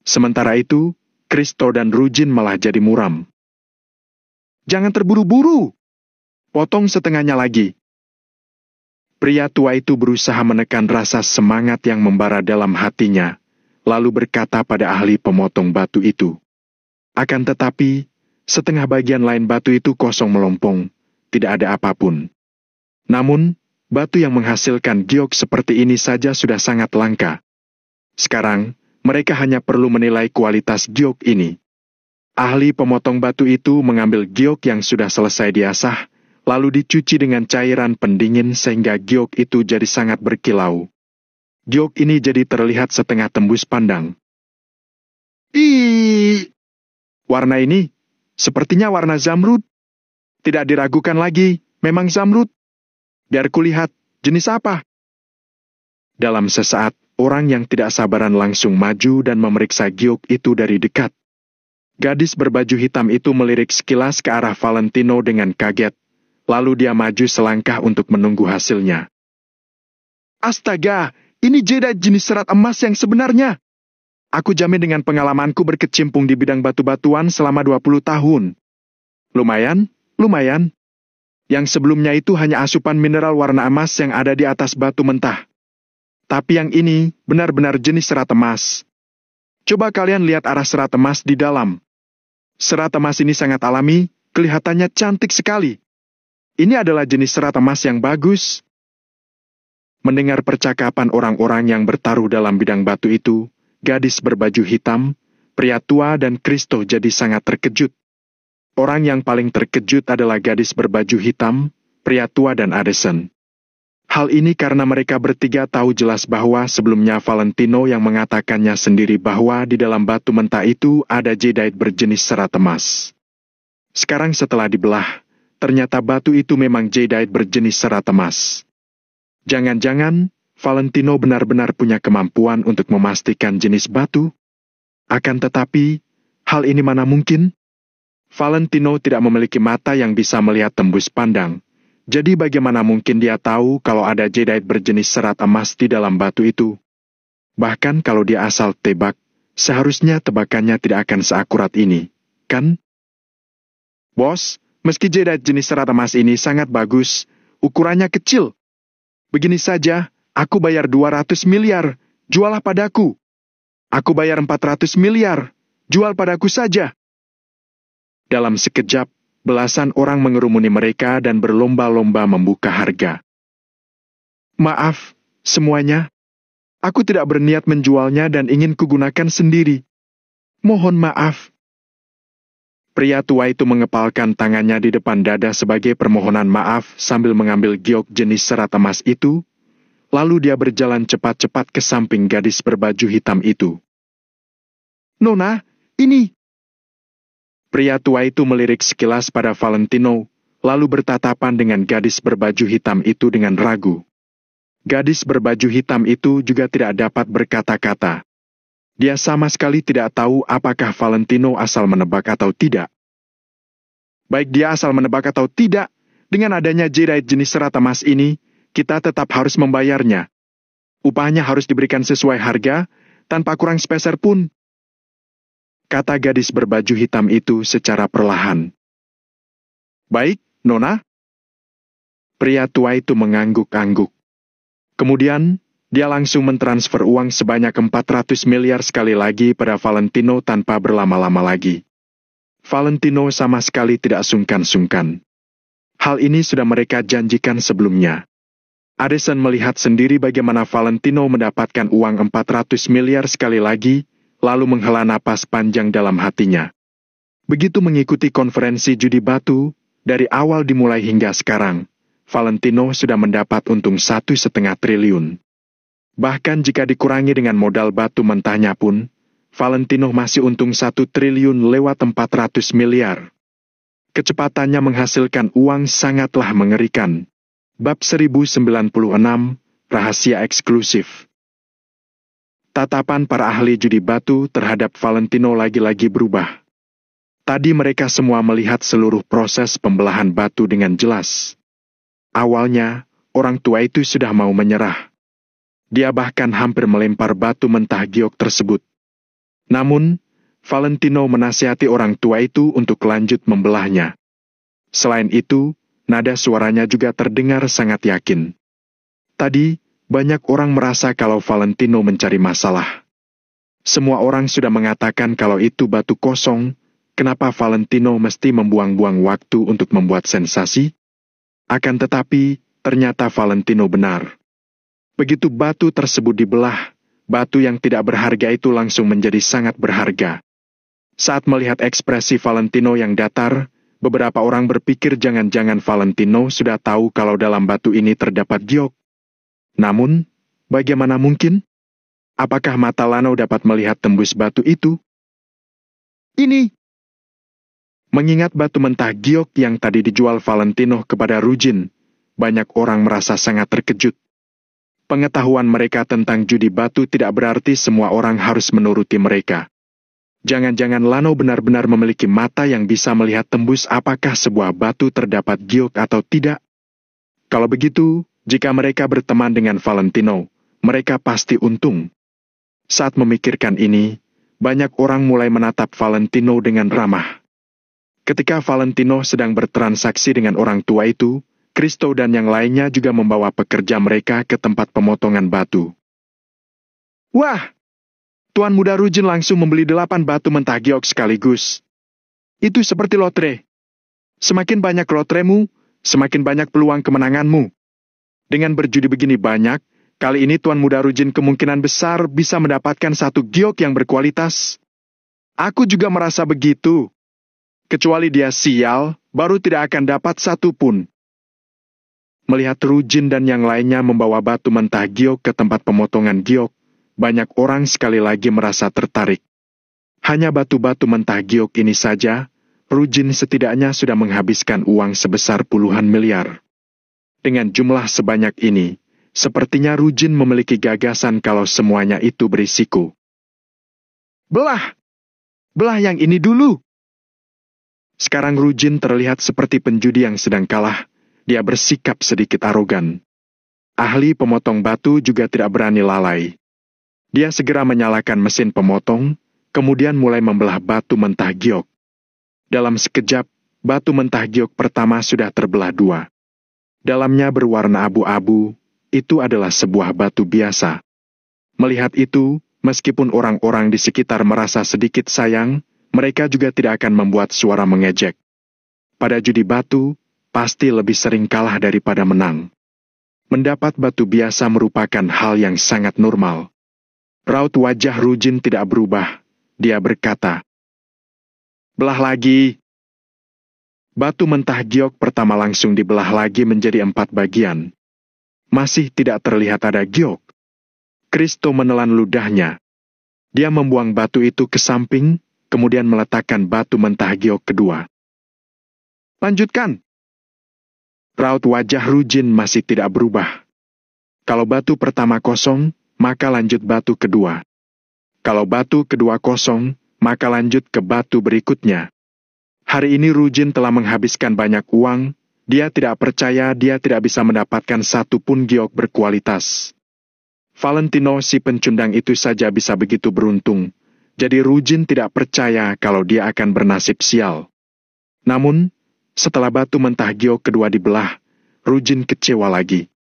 Sementara itu, Kristo dan Rujin malah jadi muram. Jangan terburu-buru. Potong setengahnya lagi. Pria tua itu berusaha menekan rasa semangat yang membara dalam hatinya, lalu berkata pada ahli pemotong batu itu. Akan tetapi, setengah bagian lain batu itu kosong melompong, tidak ada apapun. Namun, batu yang menghasilkan giok seperti ini saja sudah sangat langka. Sekarang, mereka hanya perlu menilai kualitas giok ini. Ahli pemotong batu itu mengambil giok yang sudah selesai diasah, lalu dicuci dengan cairan pendingin sehingga giok itu jadi sangat berkilau. Giok ini jadi terlihat setengah tembus pandang. Warna ini, sepertinya warna zamrud. Tidak diragukan lagi, memang zamrud. Biar kulihat, jenis apa? Dalam sesaat, orang yang tidak sabaran langsung maju dan memeriksa giok itu dari dekat. Gadis berbaju hitam itu melirik sekilas ke arah Valentino dengan kaget, lalu dia maju selangkah untuk menunggu hasilnya. Astaga, ini jadeite jenis serat emas yang sebenarnya. Aku jamin dengan pengalamanku berkecimpung di bidang batu-batuan selama 20 tahun. Lumayan. Yang sebelumnya itu hanya asupan mineral warna emas yang ada di atas batu mentah. Tapi yang ini benar-benar jenis serat emas. Coba kalian lihat arah serat emas di dalam. Serat emas ini sangat alami, kelihatannya cantik sekali. Ini adalah jenis serat emas yang bagus. Mendengar percakapan orang-orang yang bertaruh dalam bidang batu itu, gadis berbaju hitam, pria tua dan Kristo jadi sangat terkejut. Orang yang paling terkejut adalah gadis berbaju hitam, pria tua dan Addison. Hal ini karena mereka bertiga tahu jelas bahwa sebelumnya Valentino yang mengatakannya sendiri bahwa di dalam batu mentah itu ada jadeite berjenis serat emas. Sekarang setelah dibelah, ternyata batu itu memang jadeite berjenis serat emas. Jangan-jangan Valentino benar-benar punya kemampuan untuk memastikan jenis batu? Akan tetapi, hal ini mana mungkin? Valentino tidak memiliki mata yang bisa melihat tembus pandang. Jadi bagaimana mungkin dia tahu kalau ada jadeite berjenis serat emas di dalam batu itu? Bahkan kalau dia asal tebak, seharusnya tebakannya tidak akan seakurat ini, kan? Bos, meski jadeite jenis serat emas ini sangat bagus, ukurannya kecil. Begini saja, aku bayar 200 miliar, jualah padaku. Aku bayar 400 miliar, jual padaku saja. Dalam sekejap, belasan orang mengerumuni mereka dan berlomba-lomba membuka harga. Maaf, semuanya. Aku tidak berniat menjualnya dan ingin kugunakan sendiri. Mohon maaf. Pria tua itu mengepalkan tangannya di depan dada sebagai permohonan maaf sambil mengambil giok jenis serat emas itu, lalu dia berjalan cepat-cepat ke samping gadis berbaju hitam itu. Nona, ini. Pria tua itu melirik sekilas pada Valentino, lalu bertatapan dengan gadis berbaju hitam itu dengan ragu. Gadis berbaju hitam itu juga tidak dapat berkata-kata. Dia sama sekali tidak tahu apakah Valentino asal menebak atau tidak. Baik dia asal menebak atau tidak, dengan adanya jadeite jenis serat emas ini, kita tetap harus membayarnya. Upahnya harus diberikan sesuai harga, tanpa kurang sepeser pun. Kata gadis berbaju hitam itu secara perlahan. Baik, Nona. Pria tua itu mengangguk-angguk. Kemudian, dia langsung mentransfer uang sebanyak 400 miliar sekali lagi pada Valentino tanpa berlama-lama lagi. Valentino sama sekali tidak sungkan-sungkan. Hal ini sudah mereka janjikan sebelumnya. Addison melihat sendiri bagaimana Valentino mendapatkan uang 400 miliar sekali lagi, lalu menghela napas panjang dalam hatinya. Begitu mengikuti konferensi judi batu, dari awal dimulai hingga sekarang, Valentino sudah mendapat untung 1,5 triliun. Bahkan jika dikurangi dengan modal batu mentahnya pun, Valentino masih untung 1 triliun lewat 400 miliar. Kecepatannya menghasilkan uang sangatlah mengerikan. Bab 1096, Rahasia Eksklusif. Tatapan para ahli judi batu terhadap Valentino lagi-lagi berubah. Tadi mereka semua melihat seluruh proses pembelahan batu dengan jelas. Awalnya, orang tua itu sudah mau menyerah. Dia bahkan hampir melempar batu mentah giok tersebut. Namun, Valentino menasihati orang tua itu untuk lanjut membelahnya. Selain itu, nada suaranya juga terdengar sangat yakin. Tadi, banyak orang merasa kalau Valentino mencari masalah. Semua orang sudah mengatakan kalau itu batu kosong, kenapa Valentino mesti membuang-buang waktu untuk membuat sensasi? Akan tetapi, ternyata Valentino benar. Begitu batu tersebut dibelah, batu yang tidak berharga itu langsung menjadi sangat berharga. Saat melihat ekspresi Valentino yang datar, beberapa orang berpikir jangan-jangan Valentino sudah tahu kalau dalam batu ini terdapat giok. Namun, bagaimana mungkin? Apakah mata Lano dapat melihat tembus batu itu? Ini! Mengingat batu mentah giok yang tadi dijual Valentino kepada Rujin, banyak orang merasa sangat terkejut. Pengetahuan mereka tentang judi batu tidak berarti semua orang harus menuruti mereka. Jangan-jangan Lano benar-benar memiliki mata yang bisa melihat tembus apakah sebuah batu terdapat giok atau tidak. Kalau begitu, jika mereka berteman dengan Valentino, mereka pasti untung. Saat memikirkan ini, banyak orang mulai menatap Valentino dengan ramah. Ketika Valentino sedang bertransaksi dengan orang tua itu, Kristo dan yang lainnya juga membawa pekerja mereka ke tempat pemotongan batu. Wah! Tuan Muda Rujin langsung membeli 8 batu mentah giok sekaligus. Itu seperti lotre. Semakin banyak lotremu, semakin banyak peluang kemenanganmu. Dengan berjudi begini banyak, kali ini Tuan Muda Rujin kemungkinan besar bisa mendapatkan 1 giok yang berkualitas. Aku juga merasa begitu. Kecuali dia sial, baru tidak akan dapat 1 pun. Melihat Rujin dan yang lainnya membawa batu mentah giok ke tempat pemotongan giok, banyak orang sekali lagi merasa tertarik. Hanya batu-batu mentah giok ini saja, Rujin setidaknya sudah menghabiskan uang sebesar puluhan miliar. Dengan jumlah sebanyak ini, sepertinya Rujin memiliki gagasan kalau semuanya itu berisiko. Belah! Belah yang ini dulu! Sekarang Rujin terlihat seperti penjudi yang sedang kalah. Dia bersikap sedikit arogan. Ahli pemotong batu juga tidak berani lalai. Dia segera menyalakan mesin pemotong, kemudian mulai membelah batu mentah giok. Dalam sekejap, batu mentah giok pertama sudah terbelah 2. Dalamnya berwarna abu-abu, itu adalah sebuah batu biasa. Melihat itu, meskipun orang-orang di sekitar merasa sedikit sayang, mereka juga tidak akan membuat suara mengejek. Pada judi batu, pasti lebih sering kalah daripada menang. Mendapat batu biasa merupakan hal yang sangat normal. Raut wajah Rujin tidak berubah. Dia berkata, "Belah lagi." Batu mentah giok pertama langsung dibelah lagi menjadi 4 bagian. Masih tidak terlihat ada giok. Kristo menelan ludahnya. Dia membuang batu itu ke samping, kemudian meletakkan batu mentah giok kedua. "Lanjutkan." Raut wajah Rujin masih tidak berubah. Kalau batu pertama kosong, maka lanjut batu kedua. Kalau batu kedua kosong, maka lanjut ke batu berikutnya. Hari ini Rujin telah menghabiskan banyak uang, dia tidak percaya dia tidak bisa mendapatkan satu pun giok berkualitas. Valentino si pencundang itu saja bisa begitu beruntung, jadi Rujin tidak percaya kalau dia akan bernasib sial. Namun, setelah batu mentah giok kedua dibelah, Rujin kecewa lagi.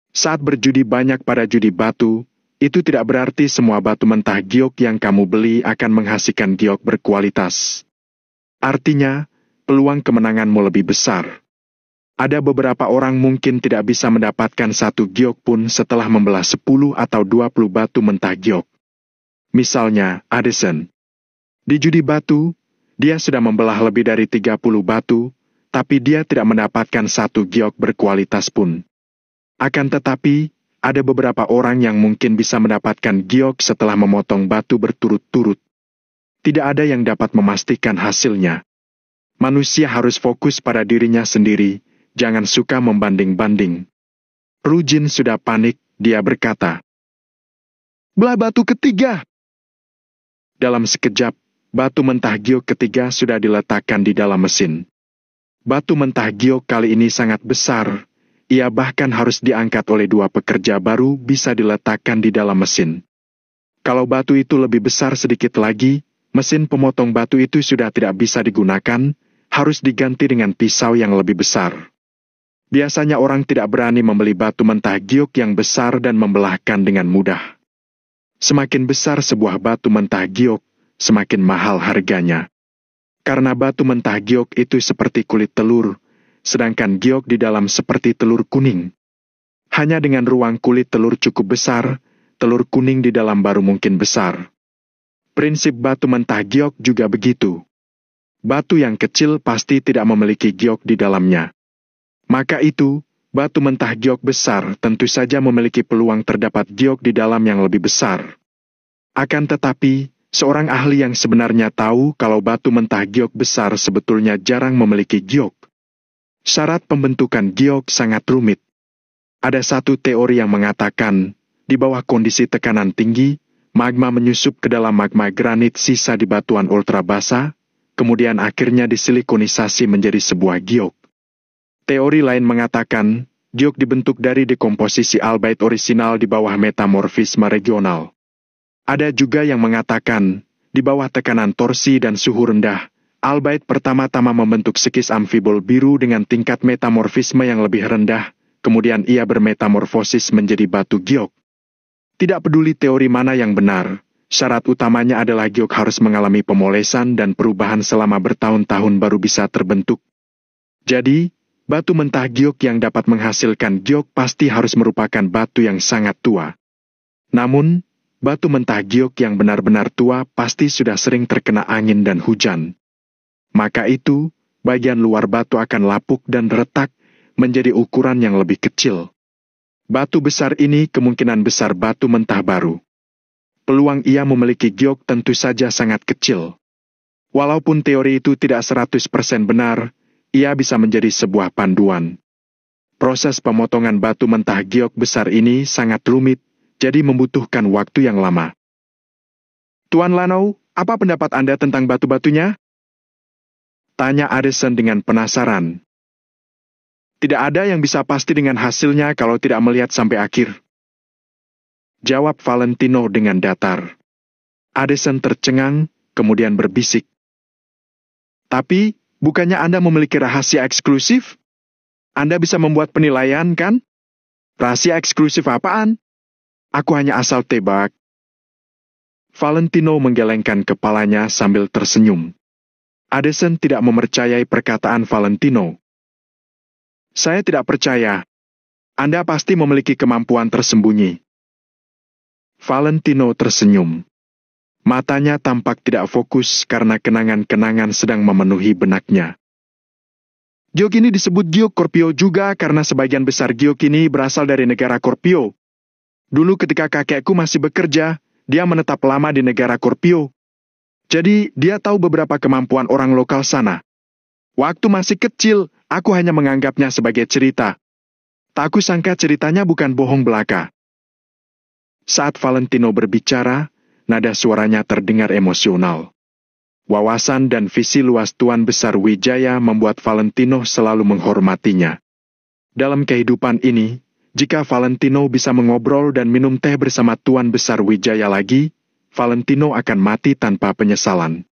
Saat berjudi banyak pada judi batu, itu tidak berarti semua batu mentah giok yang kamu beli akan menghasilkan giok berkualitas. Artinya, peluang kemenanganmu lebih besar. Ada beberapa orang mungkin tidak bisa mendapatkan satu giok pun setelah membelah 10 atau 20 batu mentah giok. Misalnya, Addison. Di judi batu, dia sudah membelah lebih dari 30 batu, tapi dia tidak mendapatkan satu giok berkualitas pun. Akan tetapi, ada beberapa orang yang mungkin bisa mendapatkan giok setelah memotong batu berturut-turut. Tidak ada yang dapat memastikan hasilnya. Manusia harus fokus pada dirinya sendiri, jangan suka membanding-banding. Rujin sudah panik, dia berkata, "Belah batu ketiga!" Dalam sekejap, batu mentah giok ketiga sudah diletakkan di dalam mesin. Batu mentah giok kali ini sangat besar. Ia bahkan harus diangkat oleh 2 pekerja baru bisa diletakkan di dalam mesin. Kalau batu itu lebih besar sedikit lagi, mesin pemotong batu itu sudah tidak bisa digunakan, harus diganti dengan pisau yang lebih besar. Biasanya orang tidak berani membeli batu mentah giok yang besar dan membelahkan dengan mudah. Semakin besar sebuah batu mentah giok, semakin mahal harganya. Karena batu mentah giok itu seperti kulit telur, sedangkan giok di dalam seperti telur kuning. Hanya dengan ruang kulit telur cukup besar, telur kuning di dalam baru mungkin besar. Prinsip batu mentah giok juga begitu. Batu yang kecil pasti tidak memiliki giok di dalamnya. Maka itu, batu mentah giok besar tentu saja memiliki peluang terdapat giok di dalam yang lebih besar. Akan tetapi, seorang ahli yang sebenarnya tahu kalau batu mentah giok besar sebetulnya jarang memiliki giok. Syarat pembentukan giok sangat rumit. Ada satu teori yang mengatakan, di bawah kondisi tekanan tinggi, magma menyusup ke dalam magma granit sisa di batuan ultra basah, kemudian akhirnya disilikonisasi menjadi sebuah giok. Teori lain mengatakan, giok dibentuk dari dekomposisi albait orisinal di bawah metamorfisme regional. Ada juga yang mengatakan, di bawah tekanan torsi dan suhu rendah, albait pertama-tama membentuk sekis amfibol biru dengan tingkat metamorfisme yang lebih rendah, kemudian ia bermetamorfosis menjadi batu giok. Tidak peduli teori mana yang benar, syarat utamanya adalah giok harus mengalami pemolesan dan perubahan selama bertahun-tahun baru bisa terbentuk. Jadi, batu mentah giok yang dapat menghasilkan giok pasti harus merupakan batu yang sangat tua. Namun, batu mentah giok yang benar-benar tua pasti sudah sering terkena angin dan hujan. Maka itu, bagian luar batu akan lapuk dan retak menjadi ukuran yang lebih kecil. Batu besar ini kemungkinan besar batu mentah baru. Peluang ia memiliki giok tentu saja sangat kecil. Walaupun teori itu tidak 100% benar, ia bisa menjadi sebuah panduan. Proses pemotongan batu mentah giok besar ini sangat rumit, jadi membutuhkan waktu yang lama. Tuan Lano, apa pendapat Anda tentang batu-batunya? Tanya Addison dengan penasaran. Tidak ada yang bisa pasti dengan hasilnya kalau tidak melihat sampai akhir. Jawab Valentino dengan datar. Addison tercengang, kemudian berbisik. Tapi, bukannya Anda memiliki rahasia eksklusif? Anda bisa membuat penilaian, kan? Rahasia eksklusif apaan? Aku hanya asal tebak. Valentino menggelengkan kepalanya sambil tersenyum. Addison tidak mempercayai perkataan Valentino. Saya tidak percaya. Anda pasti memiliki kemampuan tersembunyi. Valentino tersenyum. Matanya tampak tidak fokus karena kenangan-kenangan sedang memenuhi benaknya. Giok ini disebut giok Korpio juga karena sebagian besar giok ini berasal dari negara Korpio. Dulu ketika kakekku masih bekerja, dia menetap lama di negara Korpio. Jadi, dia tahu beberapa kemampuan orang lokal sana. Waktu masih kecil, aku hanya menganggapnya sebagai cerita. Tak kusangka ceritanya bukan bohong belaka. Saat Valentino berbicara, nada suaranya terdengar emosional. Wawasan dan visi luas Tuan Besar Wijaya membuat Valentino selalu menghormatinya. Dalam kehidupan ini, jika Valentino bisa mengobrol dan minum teh bersama Tuan Besar Wijaya lagi, Valentino akan mati tanpa penyesalan.